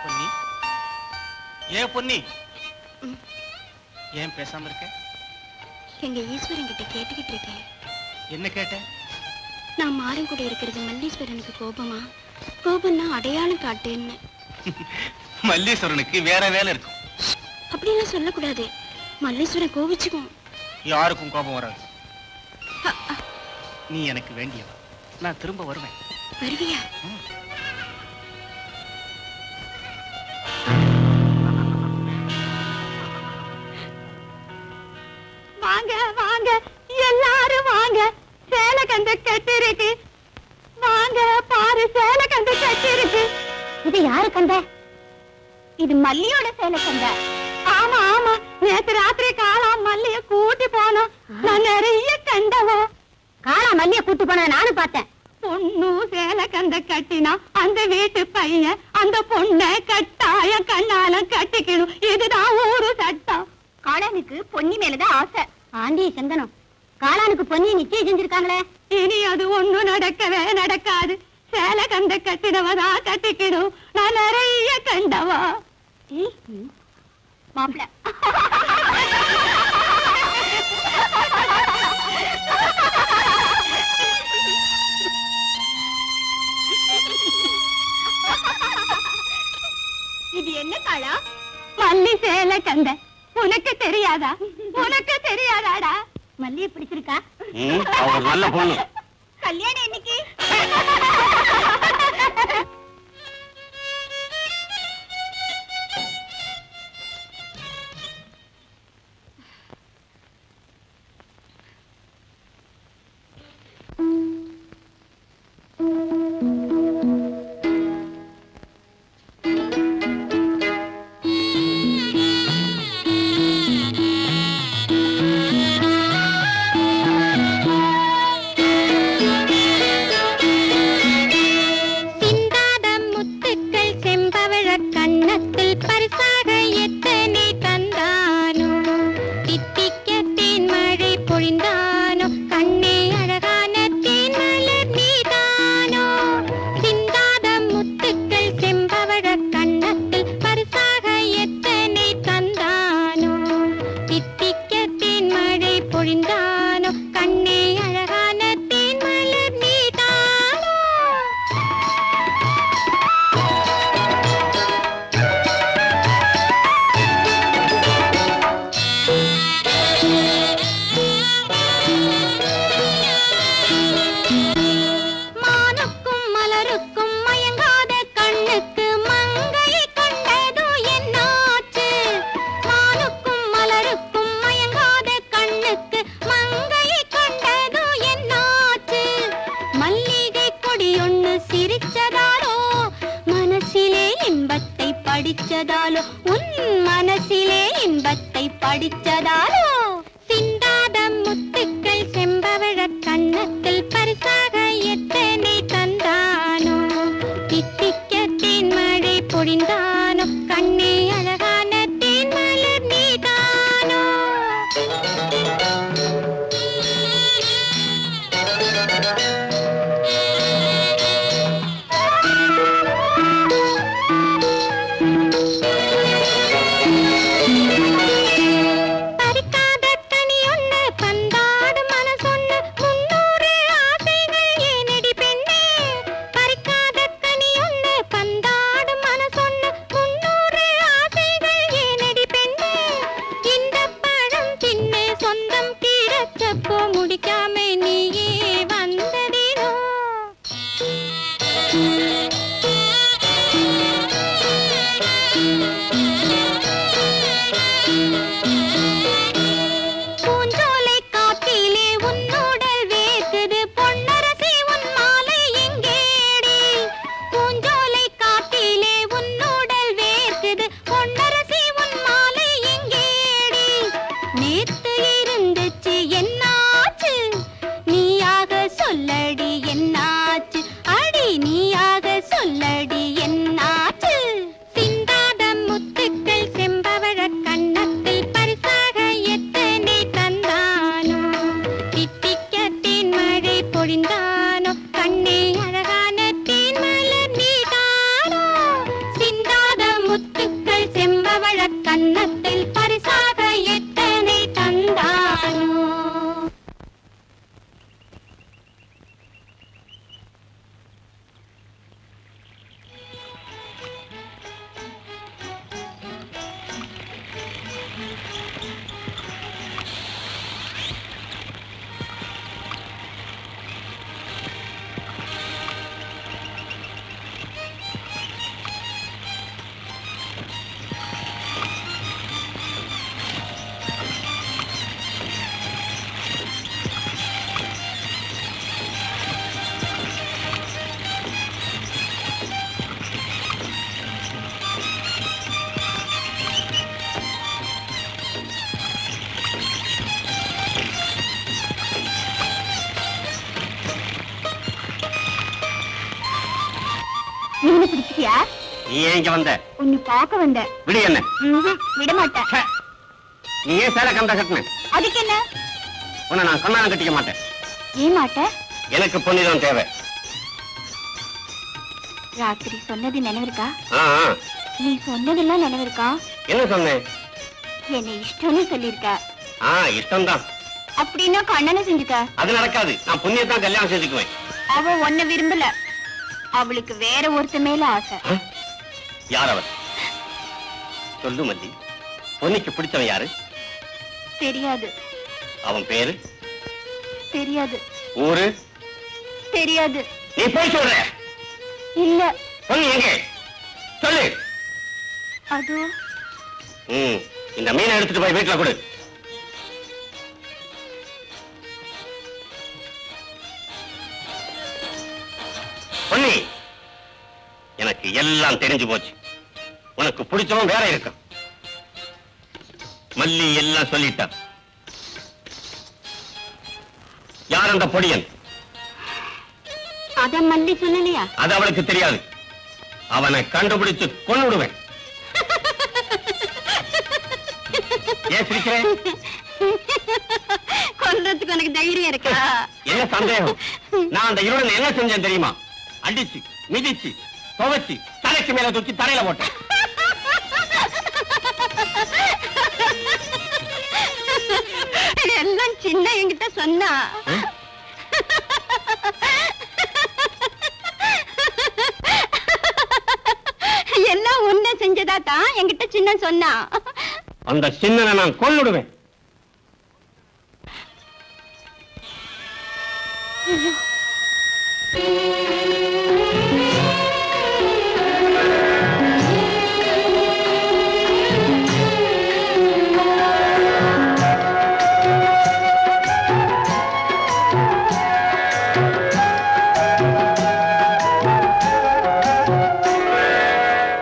பொன்னி, ஏன் பொன்னி ஏன் பேசாம இருக்க? எங்க ஈஸ்வரன் கிட்ட கேட்டுக்கிட்டு இருக்கேன். என்ன கேட்ட? நான் மாறன் கூட இருக்கிறது மல்லீஸ்வரனுக்கு கோபமா? கோபம்னா அடையாளம் காட்டுன்னு. மல்லீஸ்வரனுக்கு வேற வேலை இருக்கும். அப்படிலாம் சொல்லக்கூடாது. மல்லீஸ்வரன் கோபிச்சுக்கும். யாருக்கும் கோபம் வராது. நீ எனக்கு வேண்டியவ. நான் திரும்ப வருவேன். வருவியா? வாங்க வாங்க எல்லாரும் வாங்க. சேலை கண்டு கட்டு இருக்கு. வாங்க பாரு, சேலை கண்டு கட்டு இருக்கு. இது யாரு கண்ட? இது மல்லியோட சேலை கண்ட. ஆமா ஆமா, நேத்து ராத்திரி காளா மல்லிய கூட்டி போனோம். நான் நிறைய கண்டவோ. காளா மல்லிய கூட்டி போன நானும் பார்த்தேன். பொண்ணு சேலை கண்ட கட்டினா அந்த வீட்டு பையன் அந்த பொண்ணை கட்டாயம் கண்ணால கட்டிக்கணும். இதுதான் ஊரு சட்டம். காளானுக்கு பொன்னி மேலதான் ஆசை. ஆண்டி சந்தனம், காளானுக்கு பொன்னி நிச்சயம் செஞ்சிருக்காங்களே. இனி அது ஒண்ணும் நடக்கவே நடக்காது. சேலை கண்ட கட்டினவதா கட்டிக்கணும். நான் நிறைய கண்டவா. மாப்பிள்ள இது என்ன காளா? மல்லி சேலை கண்ட. உனக்கு தெரியாதா? உனக்கு தெரியாதாடா? மல்லியை பிடிச்சிருக்கா? நல்ல பொண்ணு. கல்யாணம் இன்னைக்கு. படிச்சதாலோ உன் மனசிலே இன்பத்தை படிச்சதாலோ சிந்தாத முத்துக்கள் செம்பவழ கண்ணத்தில் பரிசாக எத்தனை தந்தானோ தித்திக்க தேன்மழை பொழிந்தானோ கண்ணே அழகான தேன்மலர் நீதானோ மீனை பிடிச்சிட்டியா? நீ ஏன் இங்க வந்த? உன்னை பார்க்க வந்த. விடு என்ன? விட மாட்டேன். ச்சே, நீ ஏன் சேலை கந்த கட்டின? அதுக்கு என்ன? உன்னை நான் கண்ணாலம் கட்டிக்க மாட்டேன். ஏன் மாட்ட? எனக்கு பொன்னிதான் தேவை. ராத்திரி சொன்னது நினைவிருக்கா? ஆ, ஆ. நீ சொன்னதெல்லாம் நினைவிருக்கா? என்ன சொன்னேன்? என்னை இஷ்டம்னு சொல்லிருக்க. ஆ, இஷ்டம்தான். அப்படின்னா கண்ணனை செஞ்சுக்க. அது நடக்காது. நான் புண்ணியத்தான் கல்யாணம் செஞ்சுக்குவேன். அவ ஒன்ன விரும்பல. அவளுக்கு வேற ஒருத்த மேல ஆசை. ஆ? யார் அவர்? சொல்லு மல்லி. பொன்னிக்கு பிடிச்சவன் யாரு? தெரியாது. அவன் பேரு? தெரியாது. ஊரு? தெரியாது. நீ போய் சொல்ற. இல்ல. பொன்னி எங்க? சொல்லு. அது இந்த மீனை எடுத்துட்டு போய் வீட்டுல கொடு. பொன்னி, எனக்கு எல்லாம் தெரிஞ்சு போச்சு. உனக்கு பிடிச்சவன் வேற இருக்கான். மல்லி எல்லாம் சொல்லிட்டான். யார் அந்த பொடியன்? அத மல்லி சொல்லலையா? அது அவளுக்கு தெரியாது. அவனை கண்டுபிடிச்சு கொன்னுடுவேன். ஏன் சிரிக்கிறேன்? கொல்றதுக்கு எனக்கு தைரியம் இருக்கா? என்ன சந்தேகம்? நான் அந்த இருடன் என்ன செஞ்சேன் தெரியுமா? அடிச்சு மிதிச்சு துவைச்சு தலைக்கு மேல தூக்கி தரையில போட்டேன். எல்லாம் சின்ன என்கிட்ட சொன்னா. எல்லாம் உன்ன செஞ்சதா தான் என்கிட்ட சின்ன சொன்னா. அந்த சின்னனை நான் கொன்னுடுவேன்.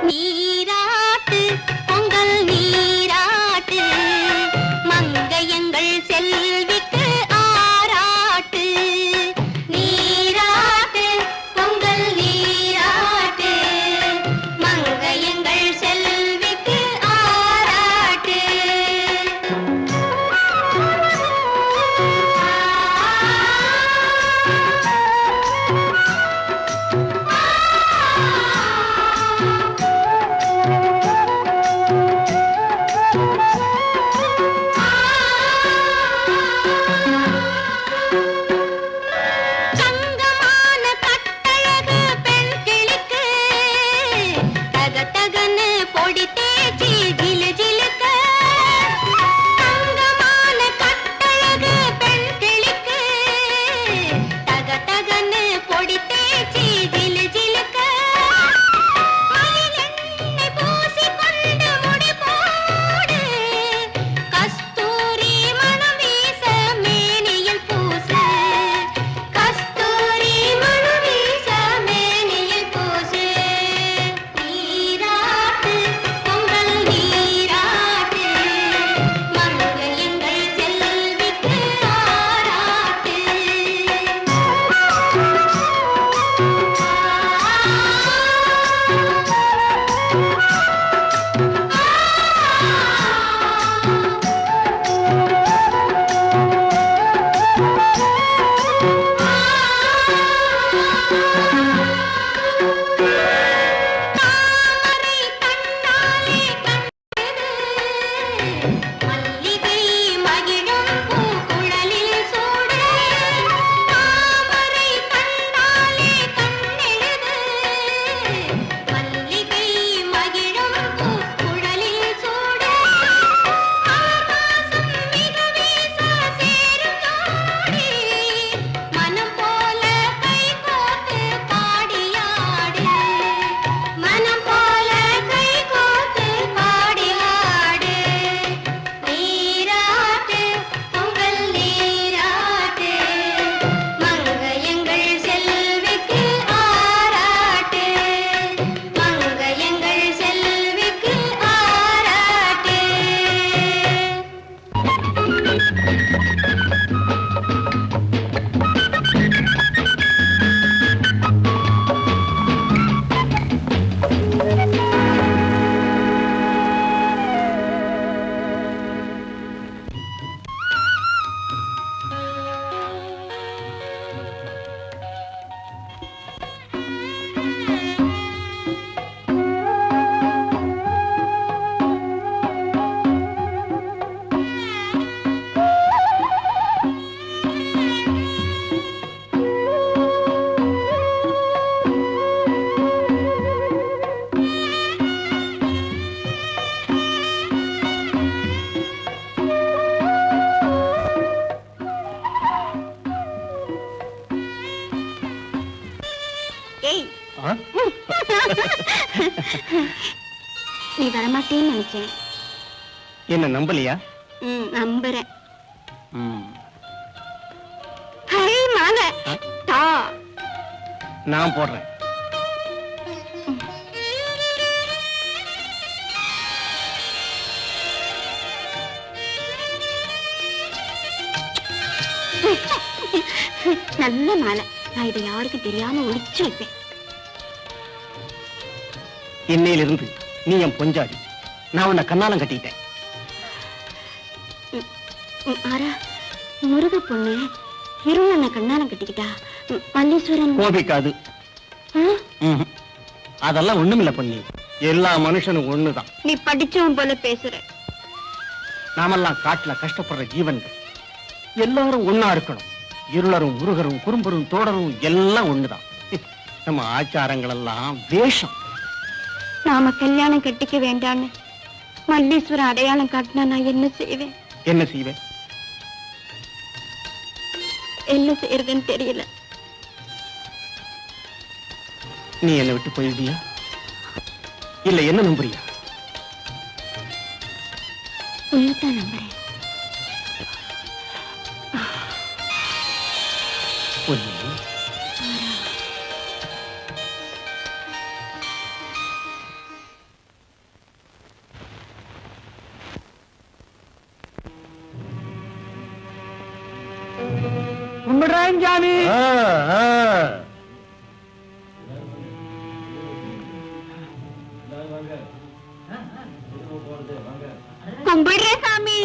நீராட்டு பொங்கல் நீராட்டு மங்கையங்கள் செல்விக்கு ஆராட்டு நீராட்டு நீ வரமாட்டேன்னு நினைச்சேன். என்ன நம்பலையா? நம்புறேன். ஹை மாலை தா. நான் போடுறேன். நல்ல மாலை. நான் இதை யாருக்கு தெரியாம ஒளிச்சு வைப்பேன். இன்னையிலிருந்து நீ என் பொஞ்சாடி. நான் உன்னை கண்ணாலம் கட்டிட்டேன். ஆரா, முருக பொண்ணு இருள கண்ணாலம் கட்டிக்கிட்டா மல்லீஸ்வரன் கோபிக்காது. அதெல்லாம் ஒண்ணுமில்ல பொண்ணு. எல்லா மனுஷனும் ஒண்ணுதான். நீ படிச்சவன் போல பேசுற. நாமெல்லாம் காட்டுல கஷ்டப்படுற ஜீவன்கள். எல்லாரும் ஒன்னா இருக்கணும். இருளரும் முருகரும் குறும்பரும் தோடரும் எல்லாம் ஒண்ணுதான். நம்ம ஆச்சாரங்கள் எல்லாம் வேஷம். நாம கல்யாணம் கட்டிக்க வேண்டான்னு மல்லீஸ்வரன் அடையாளம் காட்டினா நான் என்ன செய்வேன்? என்ன செய்வேன்? என்ன செய்யறதுன்னு தெரியல. நீ என்னை விட்டு போயிடுவியா? இல்ல என்ன நம்புறியா? உள்ளத்தான் நம்புறேன். கும்பிடுறேன் சாமி. கும்பிடுறேன் சாமி.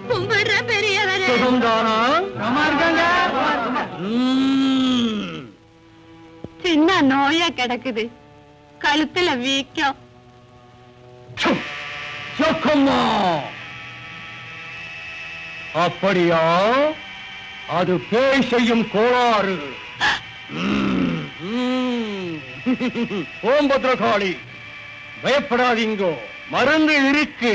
கும்பிடுற பெரியவரே. சின்ன நோயா கிடக்குது. கழுத்துல வீக்கம். அப்படியா? அது பேய் செய்யும் கோளாறு. ஓம் பத்ரகாளி, பயப்படாதீங்கோ, மருந்து இருக்கு.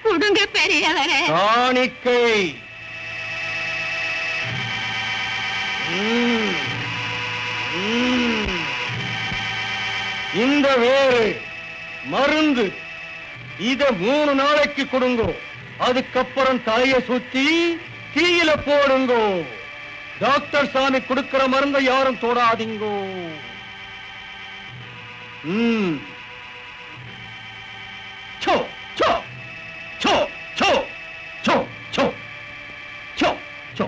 கொடுங்க பெரியவரே. காணிக்கை. இந்த வேறு மருந்து இத 3 நாளைக்கு கொடுங்கோ. அதுக்கப்புறம் தலைய சுத்தி தீயில போடுங்கோ. டாக்டர் சாமி கொடுக்கிற மருந்தை யாரும் தொடாதீங்கோ. சோ சோ சோ சோ சோ சோ சோ சோ.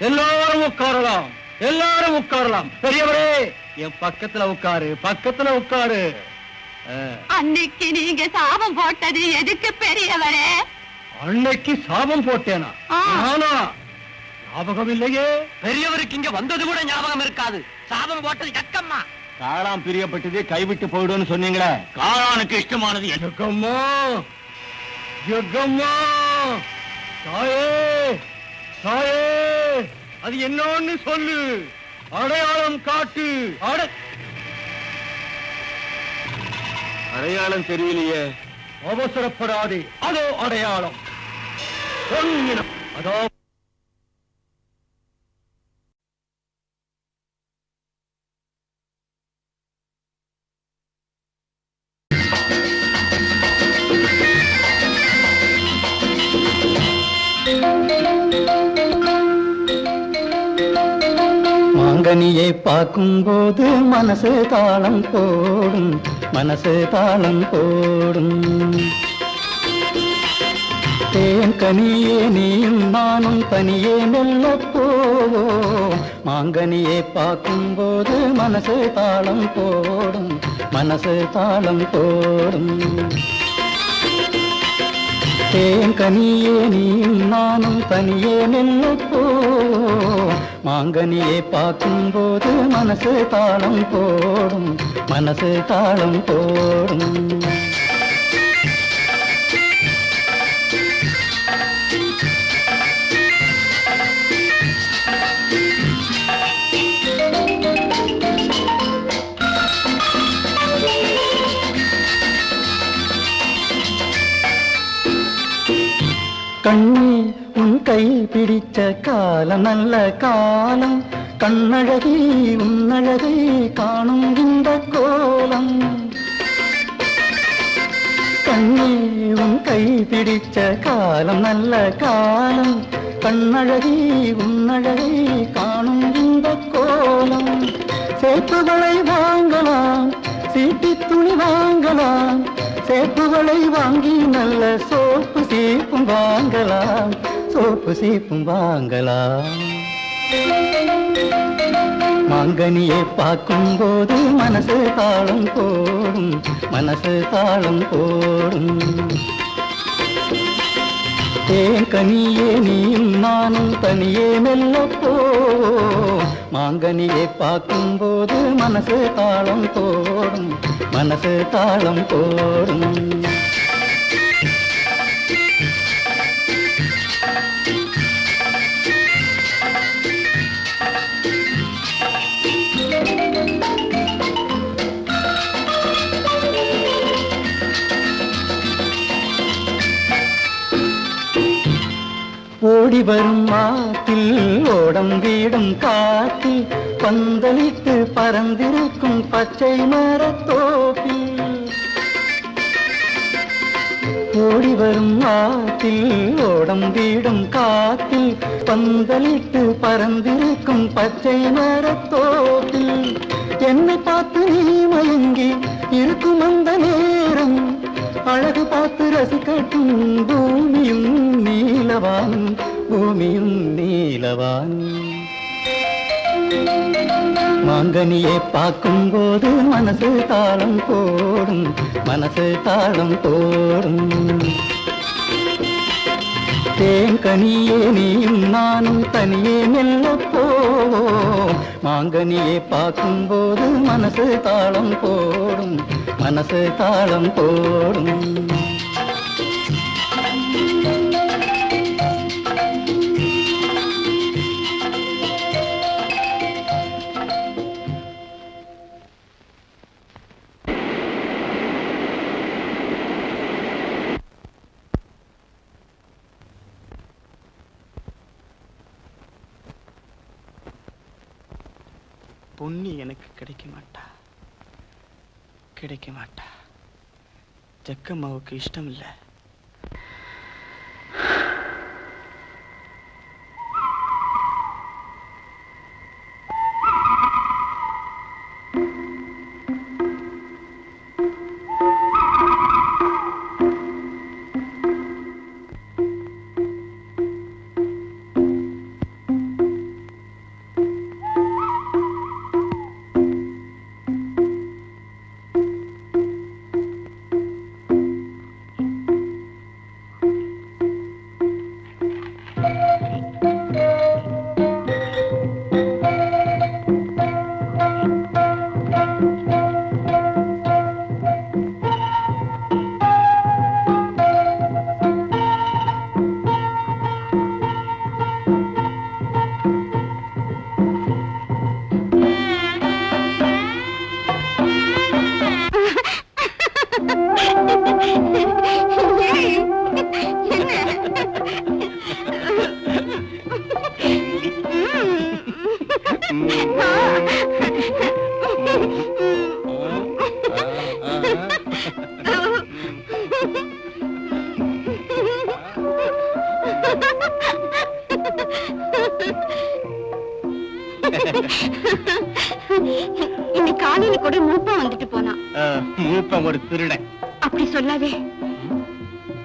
எல்லாரும் உட்காரலாம், எல்லாரும் உட்காரலாம். பெரியவரே, என் பக்கத்துல உட்காரு, பக்கத்துல உட்காரு. அன்னைக்கு நீங்க சாபம் போட்டது எதுக்கு பெரியவரே? அன்னைக்கு சாபம் போட்டேனா? ஆனா ஞாபகம் இல்லையே. பெரியவருக்கு இங்க வந்தது கூட ஞாபகம் இருக்காது. சாபம் போட்டது எக்கம்மா. காளான் பிரியப்பட்டது கைவிட்டு போயிடுன்னு சொன்னீங்களே. காளானுக்கு இஷ்டமானது எக்கம்மா. எக்கம்மா, தாயே தாயே, அது என்னன்னு சொல்லு. அடையாளம் காட்டு. அடையாளம் தெரியலையே. அவசரப்படாதே. அதோ அடையாளம். அதோ மாங்கனியை பார்க்கும்போது மனசு தாளம் போடும், மனசு தாளம் போடும். தேன் கனியே நீயும் நானும் தனியே மெல்ல போவோம். மாங்கனியை பார்க்கும்போது மனசு தாளம் போடும், மனசு தாளம் போடும். தேன் கனியே நீயும் நானும் தனியே மெல்ல போவோம். மாங்கனியை பார்க்கும்போது மனசு தாளம் போடும், மனசு தாளம் போடும். கண்ணே உன் கை பிடிச்ச காலம் நல்ல காலம் கண்ணழகி உன்னழகை காணும் இந்த கோலம் கண்ணே உன் கை பிடிச்ச காலம் நல்ல காலம் கண்ணழகி உன்னழகை காணும் இந்த கோலம் சேப்புகளை வாங்கலாம் சீட்டி துணி வாங்கலாம் சேப்புகளை வாங்கி நல்ல சோப்பு சீப்பும் வாங்கலாம் சோப்பு சீப்பும் வாங்கலாம் மாங்கனியை பார்க்கும் போது மனசு தாளம் போடும் மனசு தாளம் போடும் தேன் கனியே நீயும் நானும் தனியே மெல்ல போ மாங்கனியை பார்க்கும் போது மனசு தாளம் போடும் மனசு தாளம் போடும் ஓடி வரும் ஆத்தில் ஓடம் வீடும் காத்தில் பந்தலிட்டு பறந்திருக்கும் பச்சை மரத்தோப்பில் ஓடி வரும் ஆத்தில் ஓடம் வீடும் காத்தில் பந்தலிட்டு பறந்திருக்கும் பச்சை மரத்தோப்பில் என்னை பார்த்து நீ மயங்கி இருக்கும் அந்த நேரம் அழகு பார்த்து ரசிக்கட்டும் பூமியும் நீலவான் பூமியும் நீலவான் மாங்கனியை பார்க்கும் போது மனசு தாளம் போடும் மனசு தாளம் போடும் தேன் கனியே நீயும் நானும் தனியே மெல்ல போவோம் மாங்கனியை பார்க்கும் போது மனசு தாளம் போடும் மனசு தாளம் போடும் பொன்னி எனக்கு கிடைக்க மாட்டா ஜக்கம்மாவுக்கு இஷ்டம் இல்லை. இன்னைக்கு காலையில கூட மூப்பம் வந்துட்டு போனா. மூப்பம் ஒரு திருடன். அப்படி சொல்லாதே.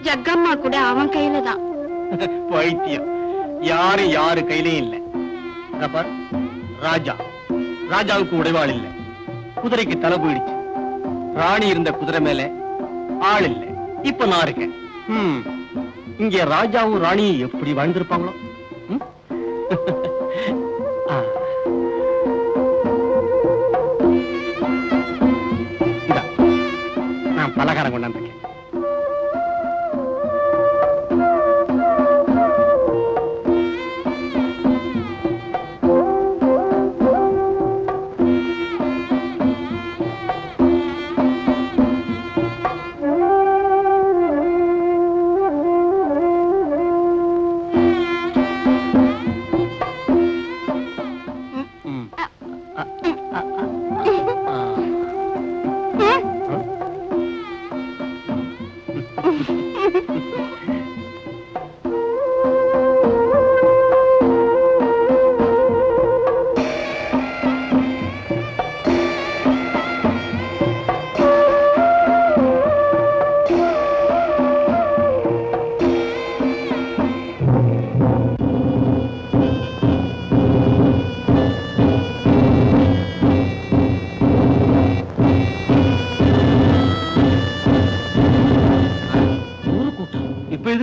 ஜக்கம்மா கூட அவன் கையில தான். பைத்தியம். யாரு கையிலயும் இல்ல. ராஜாவுக்கு உடைவாள் இல்ல, குதிரைக்கு தலை போயிடுச்சு. ராணி இருந்த குதிரை மேல ஆள் இல்ல, இப்ப நான் இருக்கேன். இங்க ராஜாவும் ராணியும் எப்படி வாழ்ந்திருப்பாங்களோ. நான் பலகாரம் கொண்டாந்துருக்கேன்.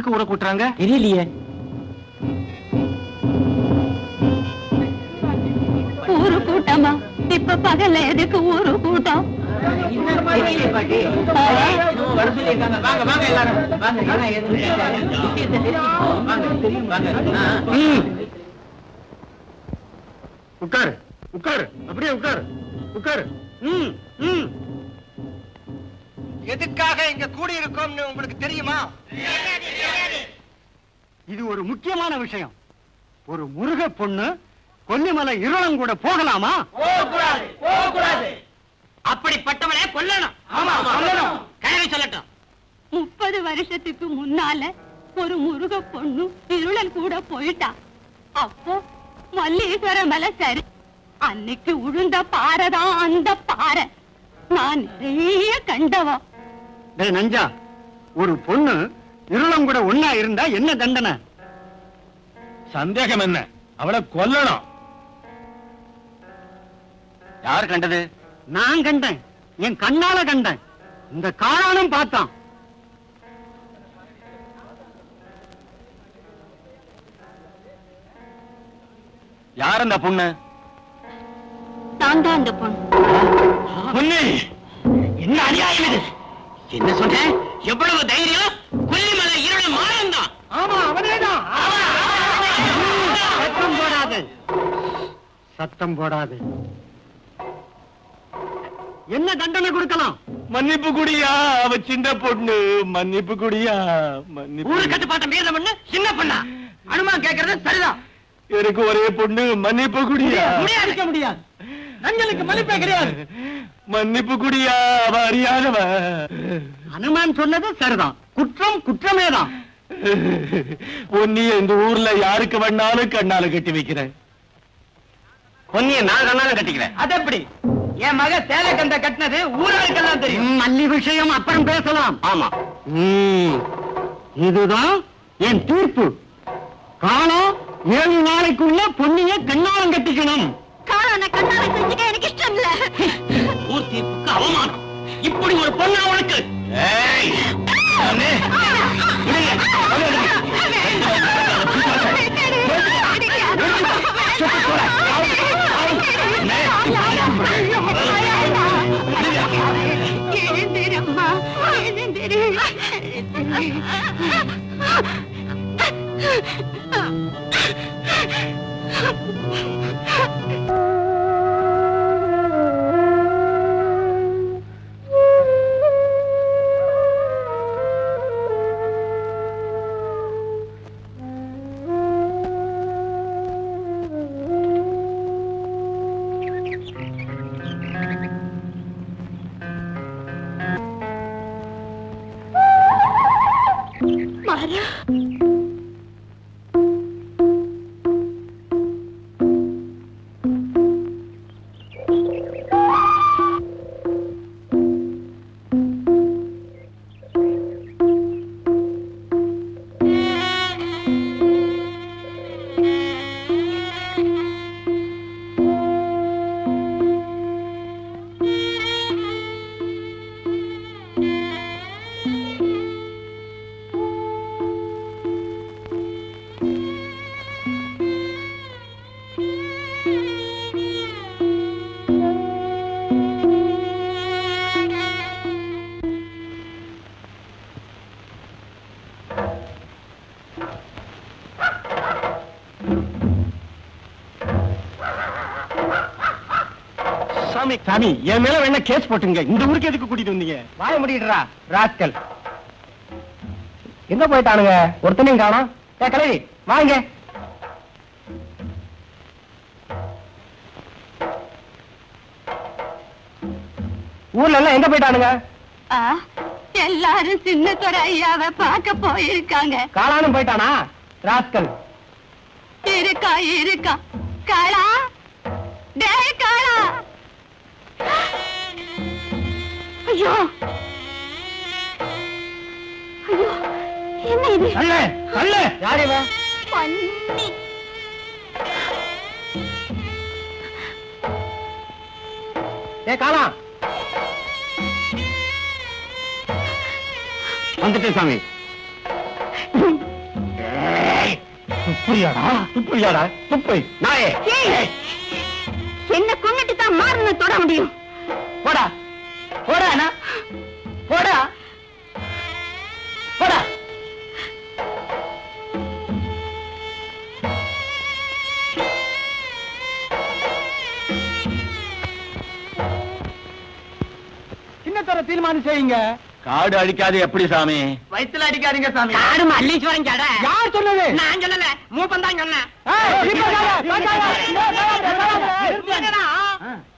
எதுக்கு ஊரை கூட்டுறாங்க தெரியலையே. ஊரு கூட்டமா? இப்ப பகல்ல எதுக்கு ஊரு கூட்டம்? உட்காரு உட்காரு, அப்படியே உட்காரு உட்காரு. எதுக்காக இங்க கூடி இருக்கோம்னு உங்களுக்கு தெரியுமா? இது ஒரு முக்கியமான விஷயம். ஒரு முருக பொண்ணு கொல்லிமலை இருளம் கூட போகலாமா? போகக்கூடாது. அப்படிப்பட்டவனே கொல்லணும். கனவை சொல்லட்டும். 30 வருஷத்துக்கு முன்னால ஒரு முருக பொண்ணு இருளன் கூட போயிட்டா. அப்போ மல்லீஸ்வர மலை சரி, அன்னைக்கு உழுந்த பாறைதான் அந்த பாறை. நான் நிறைய கண்டவா. நஞ்சா, ஒரு பொண்ணு இருளம் கூட ஒன்னா இருந்தா என்ன தண்டனை? சந்தேகம் என்ன? அவளை கொல்லணும். யார் கண்டது? நான் கண்டேன், என் கண்ணால கண்டேன். இந்த காளானும் பார்த்தான். யார் அந்த பொண்ணு? நான் தான் அந்த பொண்ணு. பொண்ணு, என்ன அநியாயம் இது? என்ன சொல்ற? எவ்வளவு தைரியம்? கொல்லிமலை இருள மாறன் தான். ஆமா, அவனேதான். சத்தம் போடாது, சத்தம் போடாது. என்ன தண்டனை கொடுக்கலாம்? மன்னிப்பு குடியா, அவ சின்ன பொண்ணு. மன்னிப்பு குடியா, மன்னிப்பு. ஊரு கட்டுப்பாட்டை மீற பொண்ணு சின்ன பொண்ணா? அனுமான் கேட்கறது சரிதான். எனக்கு ஒரே பொண்ணு, மன்னிப்பு குடியா. முடியாது முடியாது. நஞ்சலுக்கு மன்னிப்பே கிடையாது. மன்னிப்பு குடியா, அவ அறியாதவ. அனுமான் சொன்னது சரிதான். குற்றம் குற்றமேதான். பொன்னிய இந்த ஊர்ல யாருக்கு வேணாலும் கண்ணால கட்டி வைக்கிறேன். பொன்னிய நான் கண்ணால கட்டிக்கிறேன். அது எப்படி? என் மக சேலை கந்த கட்டினது ஊராளுக்கெல்லாம் தெரியும். மல்லி விஷயம் அப்புறம் பேசலாம். ஆமா, இதுதான் என் தீர்ப்பு. காலம் 7 நாளைக்குள்ள பொன்னிய கண்ணாலம் கட்டிக்கணும். காளான கண்ணால செஞ்சுக்க எனக்கு இஷ்டம் இல்ல. ஊர் தீர்ப்புக்கு அவமானம். இப்படி ஒரு பொண்ணு அவனுக்கு. ஏய், அண்ணே, எழுந்திரம்மா, எழுந்திரு. மாறா, சாமி, சாமி, என் மேல வேணா கேஸ் போட்டுங்க. இந்த ஊருக்கு எதுக்கு கூட்டிட்டு வந்தீங்க? வாய முடிடுறா ராஸ்கல். எங்க போயிட்டானுங்க? ஒருத்தனையும் காணோம். கிளவி வாங்க. ஊர்ல எல்லாம் எங்க போயிட்டானுங்க? எல்லாரும் சின்னத்துறை ஐயாவை பார்க்க போயிருக்காங்க. காளானும் போயிட்டானா? ராஸ்கல். இருக்கா இருக்கா. காளா, டேய் காளா. ஐயோ ஐயோ, என்ன இது? அல்ல அல்ல, யார் இவன்? பன்னி. காளா வந்துட்டேன் சாமி. துப்புறியாடா துப்பு நாயே ஏய், என்ன கொன்னுட்டு தான் மாறன தொட முடியும். போடா போடா அண்ணா. போடா போடா. சின்னத்தர தீர்மானம் செய்யுங்க. காடு அழிக்காது எப்படி சாமி? வயித்துல அடிக்காதீங்க சாமி. காடு மல்லீஸ்வரன் கடை. யார் சொன்னது? நான் சொல்லல, மூப்பன் தான் சொன்னேன்.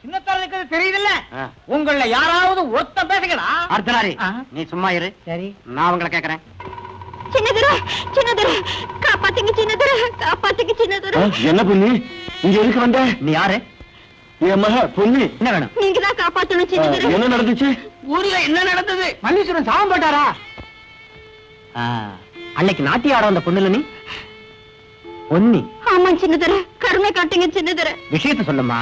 சின்னத்தரனுக்கு தெரியுதுல்ல, உங்கள யாராவது ஒருத்த பேசுகிறா? அர்த்தனாரி நீ சும்மா இரு. சரி. நான் உங்களை கேக்குறேன். சின்னதுரை, சின்னதுரை, காப்பாத்துங்க சின்னதுரை, காப்பாத்துங்க சின்னதுரை. என்ன பொண்ணு இங்க எதுக்கு வந்த? நீ யாரு? என் மக பொண்ணு. என்ன வேணும்? நீங்க தான் காப்பாத்தணும் சின்னதுரை. என்ன நடந்துச்சு? ஊர்ல என்ன நடந்தது? மல்லீஸ்வரன் சாபம் போட்டாரா? அன்னைக்கு நாட்டிய ஆட வந்த பொண்ணுல நீ பொன்னி. ஆமா சின்னதுரை, கருணை காட்டுங்க சின்னதுரை. விஷயத்த சொல்லுமா.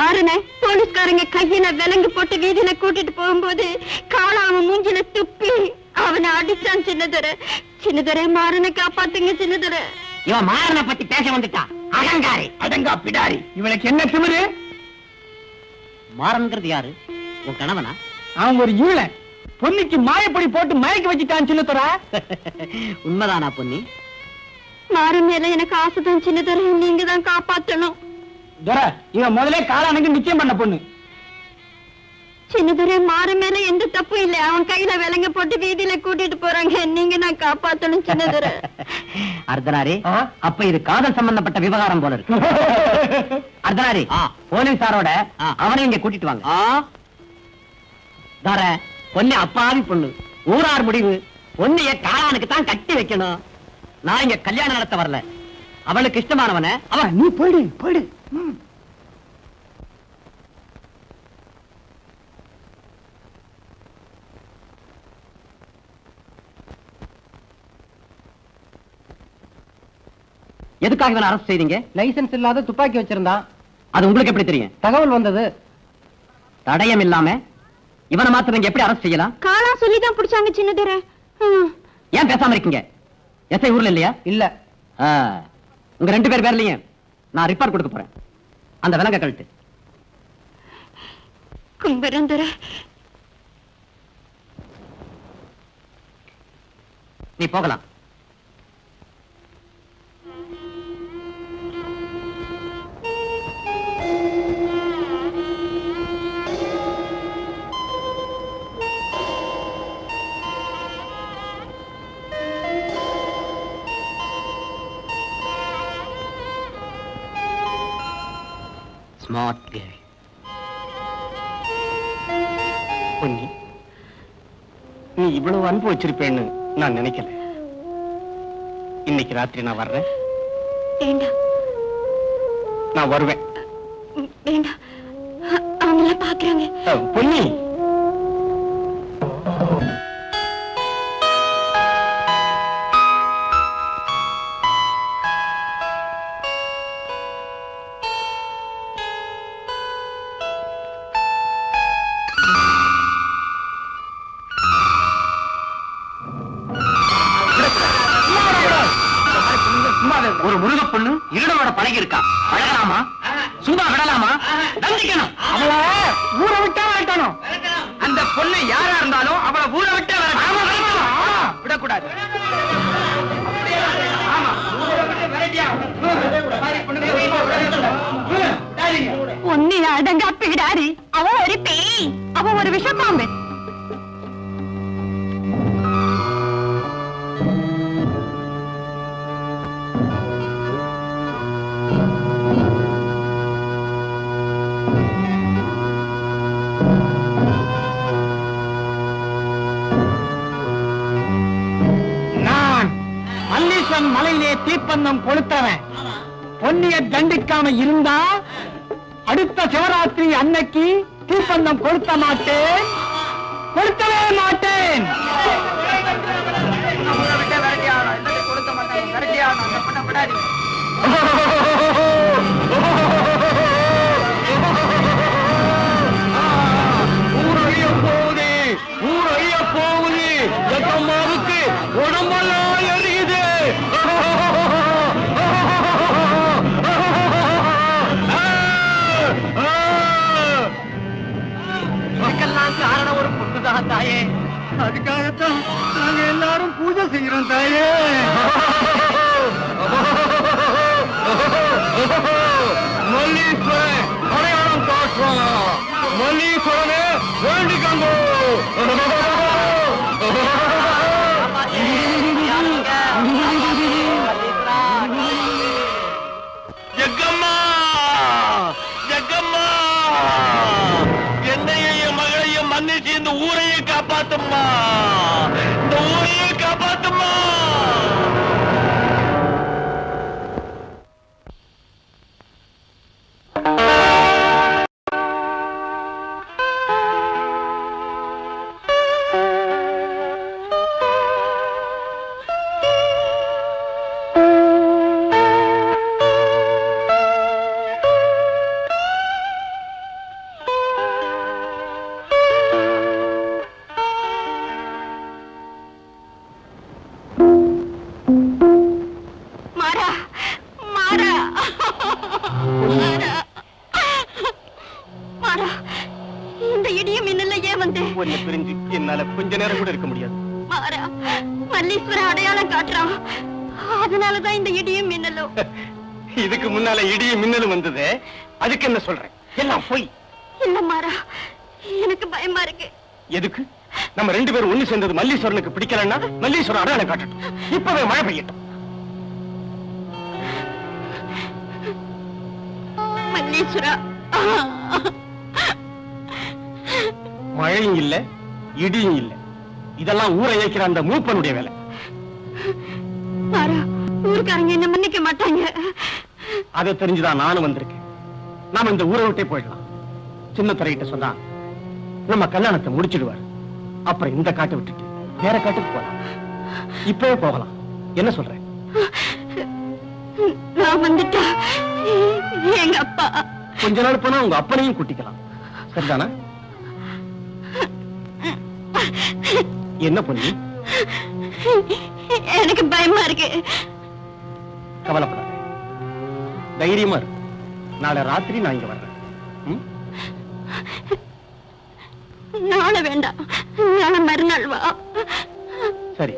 ஆறுனே, போலீஸ்காரங்க கையில விலங்கு போட்டு வீதியில கூட்டிட்டு போகும்போது கால அவன் மூஞ்சில துப்பி அவனை அடிச்சான் சின்னதுரை. சின்னதுரை, மாறனை காப்பாத்துங்க சின்னதுரை. இவன் மாறனை பத்தி பேச வந்துட்டா. அகங்காரி. அடங்கா பிடாரி. இவனுக்கு என்ன திமிரு? மாறன்கிறது யாரு? உன் கணவனா? அவன் ஒரு ஈழன். பொன்னிக்கு மாயப்படி போட்டு மயக்க வச்சுட்டான் சின்னத்தர. உண்மைதானா பொன்னி? மாறன் மேல எனக்கு ஆசைதான் சின்னதுரை, நீங்க தான் காப்பாத்தணும். இவன் முதல்ல காலானுக்கு நிச்சயம் பண்ண பொண்ணு. சின்னதுரை, மாறன் மேல எந்த தப்பும் இல்ல. அவன் கையில விலங்க போட்டு வீதியில கூட்டிட்டு போறாங்க. நீங்க தான் காப்பாத்தணும் சின்னதுரை. அர்த்தனாரி அப்ப இது காதல் சம்பந்தப்பட்ட விவகாரம் போல இருக்கு. அர்த்தனாரி போலீசாரோட அவனை இங்க கூட்டிட்டு வாங்க. தர பொண்ணு அப்பாவி பொண்ணு, ஊரார் முடிவு. பொண்ணைய காளானுக்கு தான் கட்டி வைக்கணும். நான் இங்க கல்யாணம் நடத்த வரல. அவளுக்கு இஷ்டமானவன அவன். நீ போயிடு போயிடு. எதுக்காக இவனை அரசு செய்தீங்க? லைசன்ஸ் இல்லாத துப்பாக்கி வச்சிருந்தான். அது உங்களுக்கு எப்படி தெரியும்? தகவல் வந்தது. தடயம் இல்லாம இவனை மாத்திரம் இங்க எப்படி அரசு செய்யலாம்? காலா சொல்லிதான் பிடிச்சாங்க சின்னதுரை. ஏன் பேசாம இருக்கீங்க? எஸ்ஐ ஊர்ல இல்லையா? இல்ல. உங்க 2 பேர் பேர்லயும் நான் ரிப்போர்ட் கொடுக்க போறேன். அந்த விலங்க கழட்டு. கும்பரந்துரை, நீ போகலாம். Smart girl. பொன்னி, நீ இவ்வளவு அன்பு வச்சிருப்பேன்னு நான் நினைக்கல. இன்னைக்கு ராத்திரி நான் வர்றேன். வேண்டாம். நான் வருவேன். வேண்டாம், அவங்கள பாக்குறாங்க. பொன்னி, ஒரு முருக பொண்ணு இருடனோட பழகி இருக்கா. பழகலாமா? சும்மா விடலாமா? தண்டிக்கணும். அவளை ஊரை விட்டா வரட்டணும். அந்த பொண்ணு யாரா இருந்தாலும் அவளை ஊரை விட்டு விடக்கூடாது. ஒன்னு அடங்கா பிடாரி. அவன் ஒரு பேய், அவன் ஒரு விஷப்பாம்பு. மலையிலே தீப்பந்தம் கொளுத்தவன். பொன்னிய தண்டிக்காம இருந்தா அடுத்த சிவராத்திரி அன்னைக்கு தீப்பந்தம் கொளுத்த மாட்டேன், கொளுத்தவே மாட்டேன். ஊரழிய போகுது, ஊரழிய போகுது. எதம்மாவுக்கு உடம்பெல்லாம் எரியுது. மல்லீஸ்வரன் அடையாளம் காட்டுறான். மல்லீஸ்வரனே வேண்டிக்கங்கோ. ஜக்கம்மா, ஜக்கம்மா, என்னையும் என் மகளையும் மன்னிச்சு இந்த ஊரையே காப்பாத்தும்மா, இந்த ஊரையே காப்பாத்தும்மா. மாறா மாறா மாறா மாறா, இந்த இடியும் மின்னல்ல ஏன் வந்தேன்? உன்னை பிரிஞ்சு என்னால கொஞ்ச நேரம் கூட இருக்க முடியாது. மாறா, மல்லீஸ்வரன் அடையாளம் காட்டுறான், அதனாலதான் இந்த இடியும் மின்னலும். இதுக்கு முன்னால இடியும் மின்னலும் வந்தது, அதுக்கு என்ன சொல்றேன்? எல்லாம் போய். இல்ல மாறா, எனக்கு பயமா இருக்கு. எதுக்கு? நம்ம ரெண்டு பேரும் ஒண்ணு சேர்ந்தது மல்லீஸ்வரனுக்கு பிடிக்கலன்னா மல்லீஸ்வரன் அடையாளம் காட்டட்டும். இப்பவே மழை பெய்யட்டும். மல்லீஸ்வரா, மழையும் இல்ல, இடியும் இல்ல, இதெல்லாம் ஊரை இயக்கிற அந்த மூப்பனுடைய வேலை. மாறா, ஊருக்காரங்க என்ன மன்னிக்க மாட்டாங்க. அதை தெரிஞ்சுதான் நானும் வந்திருக்கேன். நாம இந்த ஊரை விட்டே போயிடலாம். சின்ன துறையிட்ட சொன்னா நம்ம கல்யாணத்தை முடிச்சிடுவார். அப்புறம் இந்த காட்டை விட்டுட்டு வேற காட்டுக்கு போகலாம். இப்பவே போகலாம். என்ன சொல்றேன்? நான் வந்துட்டா எங்க அப்பா கொஞ்ச நாள் போனா உங்க அப்பனையும் கூட்டிக்கலாம். சரிதானா? என்ன பொண்ணு? எனக்கு பயமா இருக்கு. கவலைப்படாத, தைரியமா இரு. நாளை ராத்திரி நான் இங்க வர்றேன். நாளை வேண்டாம், நாளை மறுநாள் வா. சரி.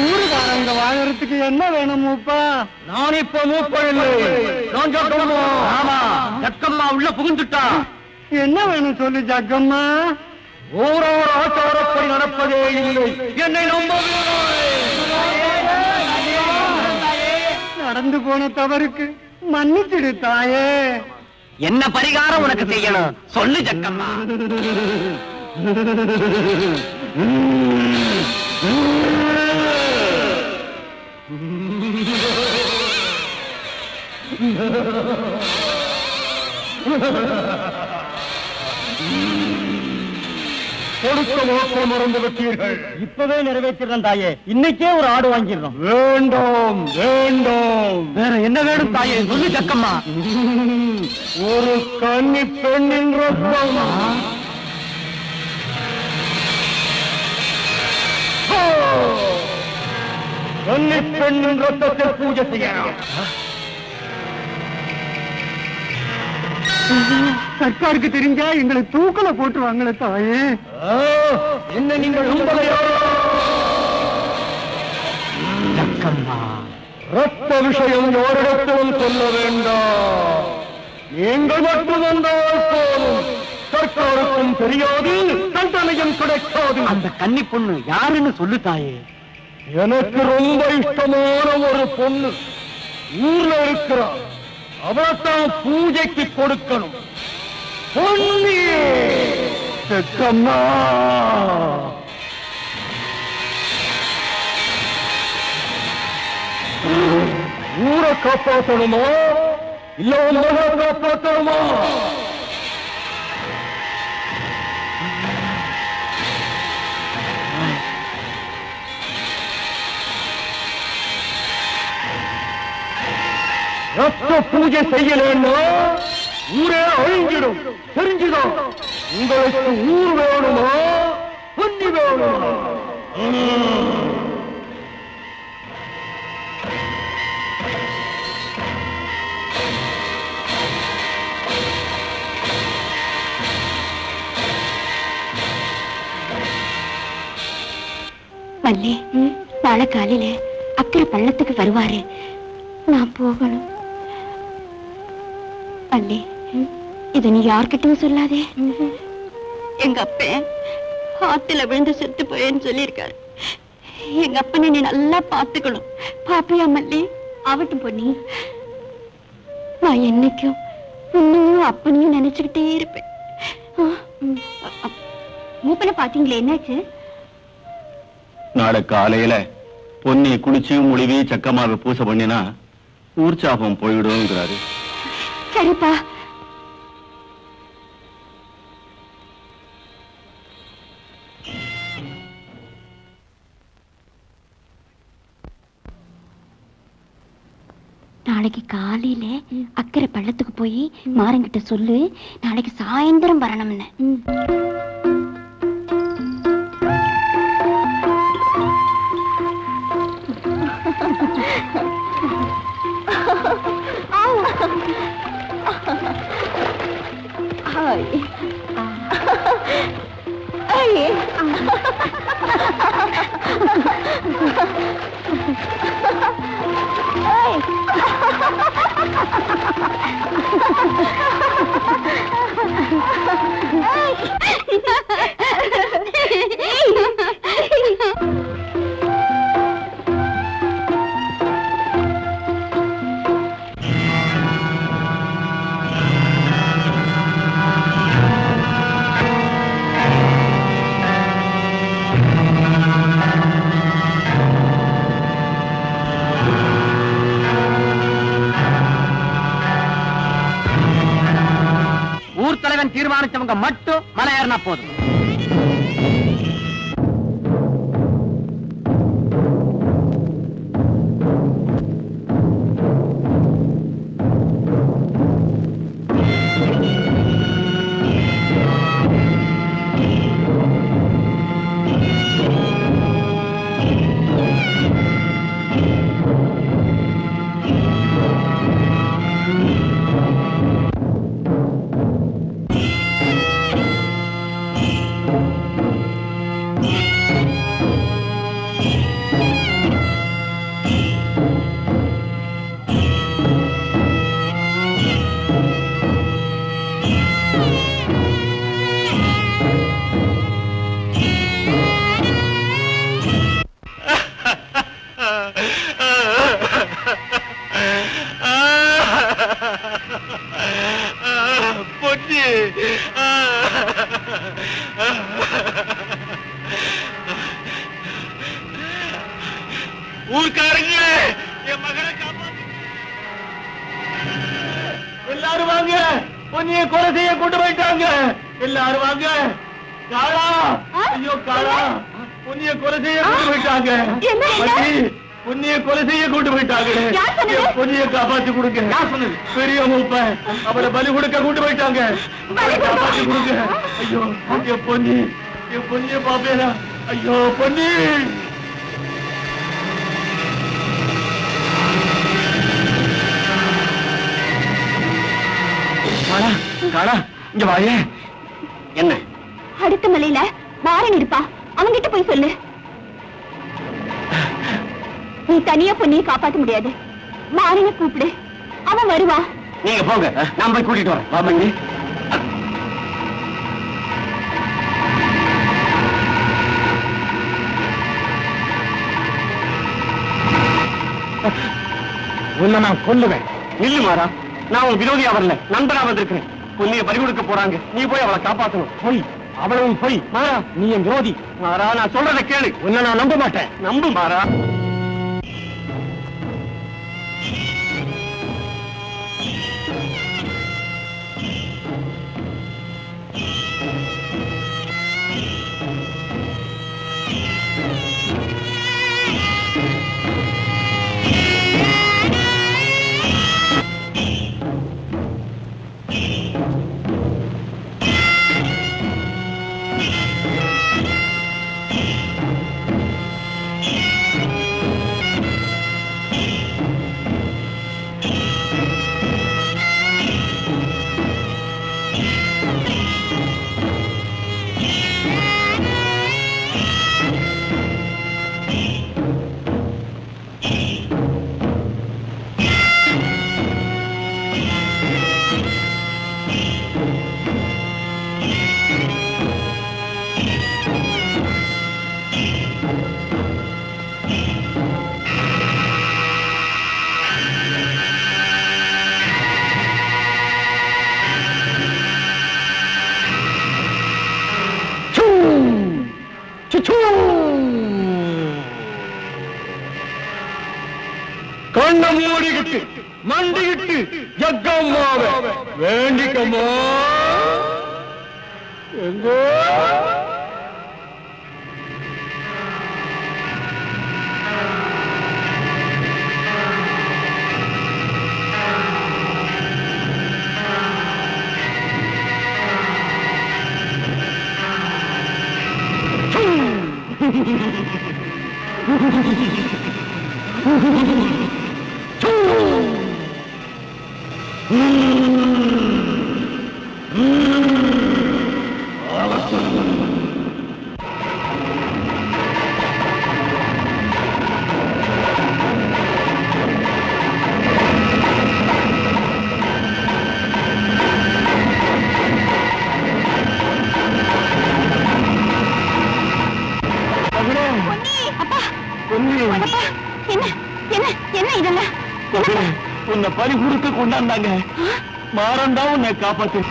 ஊருக்காரங்க வாழறதுக்கு என்ன வேணும் மூப்பா? நான் இப்ப மூப்பழில்லை. நான் ஜக்கம்மா. ஆமா, ஜக்கம்மா உள்ள புகுந்துட்டா. என்ன வேணும் சொல்லு ஜக்கம்மா. ஊரோர் ஆச்சாரப்படி நடப்பதே இல்லை. என்னை நம்பவில்லை. நடந்து போன தவறுக்கு மன்னிச்சிடு தாயே. என்ன பரிகாரம் உனக்கு செய்யணும் சொல்லு ஜக்கம்மா. கொடுத்த வாக்கை மறந்து விட்டீர்கள். இப்பவே நிறைவேற்றிடுறேன் தாயே. இன்னைக்கே ஒரு ஆடு வாங்கிடுறோம். வேண்டாம், வேண்டாம். வேற என்ன வேணும் தாயே சொல்லு ஜக்கம்மா. ஒரு கன்னி பெண்ணின் ரத்தம். கன்னி பெண்ணின் ரத்தத்தை பூஜை செய்யலாம். சர்க்காருக்கு தெரிஞ்சா எங்களை தூக்கல போட்டுருவாங்களே தாயே. என்ன நீங்கள் நம்பலையா? ஜக்கம்மா, ரத்த விஷயம் யாரிடத்திலும் சொல்ல வேண்டாம். நீங்கள் மட்டும் வந்தால் போதும். சர்க்காருக்கும் தெரியாது, தண்டனையும் கிடைக்காது. அந்த கன்னி பொண்ணு யாருன்னு சொல்லு தாயே. எனக்கு ரொம்ப இஷ்டமான ஒரு பொண்ணு ஊர்ல இருக்கிறார். அவளைத்தான் பூஜைக்கு கொடுக்கணும். பொன்னி செக்கம்மா. ஊரை காப்பாற்றணுமா இல்ல உங்களை காப்பாற்றணுமா? ரத்த பூஜை செய்யலன்னா ஊரே அழிஞ்சிடும். தெரிஞ்சுதான். உங்களுக்கு ஊர் வேணுமா பொன்னி வேணுமா? மல்லி, நாளை காலையில அக்கறை பள்ளத்துக்கு வருவாரு, நான் போகணும். மல்லி, இத நீ யார்கிட்டயும் சொல்லாதே. எங்க அப்பன் ஆத்துல விழுந்து செத்து போயேன்னு சொல்லியிருக்காரு. எங்க அப்பனை நீ நல்லா பாத்துக்கணும். பாப்பியா மல்லி? ஆவட்டும் பொன்னி. நான் என்னைக்கும் உன்னையும் அப்பனையும் நினைச்சுக்கிட்டே இருப்பேன். மூப்பனை பாத்தீங்களே, என்னாச்சு? நாளை காலையில பொன்னி குளிச்சியும் முழுவி சக்கமாக பூசை பண்ணினா ஊர்ச்சாபம் போயிடுங்கிறாரு. சரிப்பா. நாளைக்கு காலையில அக்கறை பள்ளத்துக்கு போய் மாறங்கிட்ட சொல்லு, நாளைக்கு சாயந்தரம் வரணும்னு. ஊர் தலைவன் தீர்மானிச்சவங்க மட்டும் மலை ஏறினா போதும். ஊர்க்காரங்க என் மகனை காப்பாத்து. எல்லாரும் வாங்க, பொன்னியை கொலை செய்ய கொண்டு போயிட்டாங்க. எல்லாரும் வாங்க. காளா, ஐயோ காளா, பொன்னியை கொலை செய்ய கொண்டு போயிட்டாங்க. பொன்னியை கொலை செய்ய கொண்டு போயிட்டாங்க. பொன்னியை காப்பாத்தி கொடுங்க. பெரிய மூப்பன் அவரை பலி கொடுக்க கொண்டு போயிட்டாங்க. காப்பாத்தி கொடுங்க. ஐயோ என் பொன்னி, என் பொன்னியை பாப்பேனா? ஐயோ பொன்னி. காளா, காளா, இங்க வாயே. என்ன? அடுத்த மலையில மாறன் இருப்பா, அவன்கிட்ட போய் சொல்லு. நீ தனியா பொண்ணியை காப்பாற்ற முடியாது, மாறனை கூப்பிடு, அவன் வருவா. நீங்க போங்க, நான் போய் கூட்டிட்டு வரேன். வா மங்கி. உன்னை நான் கொல்லுவேன். நில்லு மாறா, நான் உன் விரோதியா வரல, நண்பனா வந்திருக்கிறேன். பொன்னியை பறி கொடுக்க போறாங்க, நீ போய் அவளை காப்பாத்தணும். போய், அவளும் போய். மாறா, நீ என் விரோதி. மாறா, நான் சொல்றதை கேளு. உன்னை நான் நம்ப மாட்டேன். நம்பு மாறா. கண்ண மூடிக்கிட்டு மண்டிக்கிட்டு ஜக்கம்மாவ வேண்டிக்கம்மா. எங்க உன்னை பறி கொடுத்து கொண்டாந்தாங்க. மாறந்தான் உன்னை காப்பாத்து.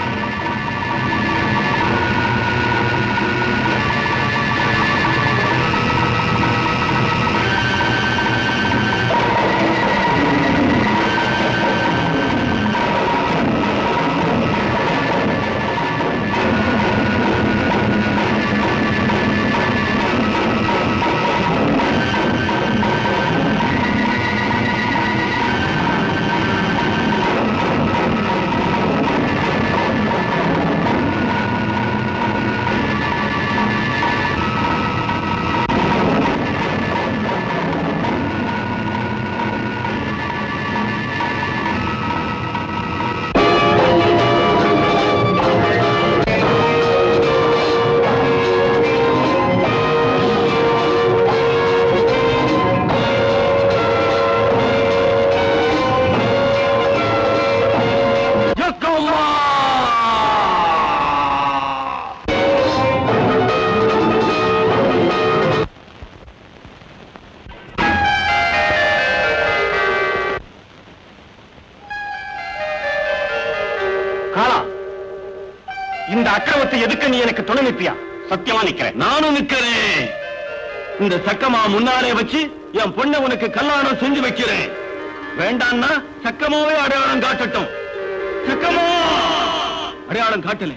இந்த அக்கிரமத்தை எதுக்கு நீ எனக்கு துணை நிற்பியா? சத்தியமா நிக்கிறேன். நானும் நிக்கிறேன். இந்த சக்கமா முன்னாலே வச்சு என் பொண்ணை உனக்கு கல்யாணம் செஞ்சு வைக்கிறேன். வேண்டான்னா சக்கமாவே அடையாளம் காட்டட்டும். சக்கமா அடையாளம் காட்டல.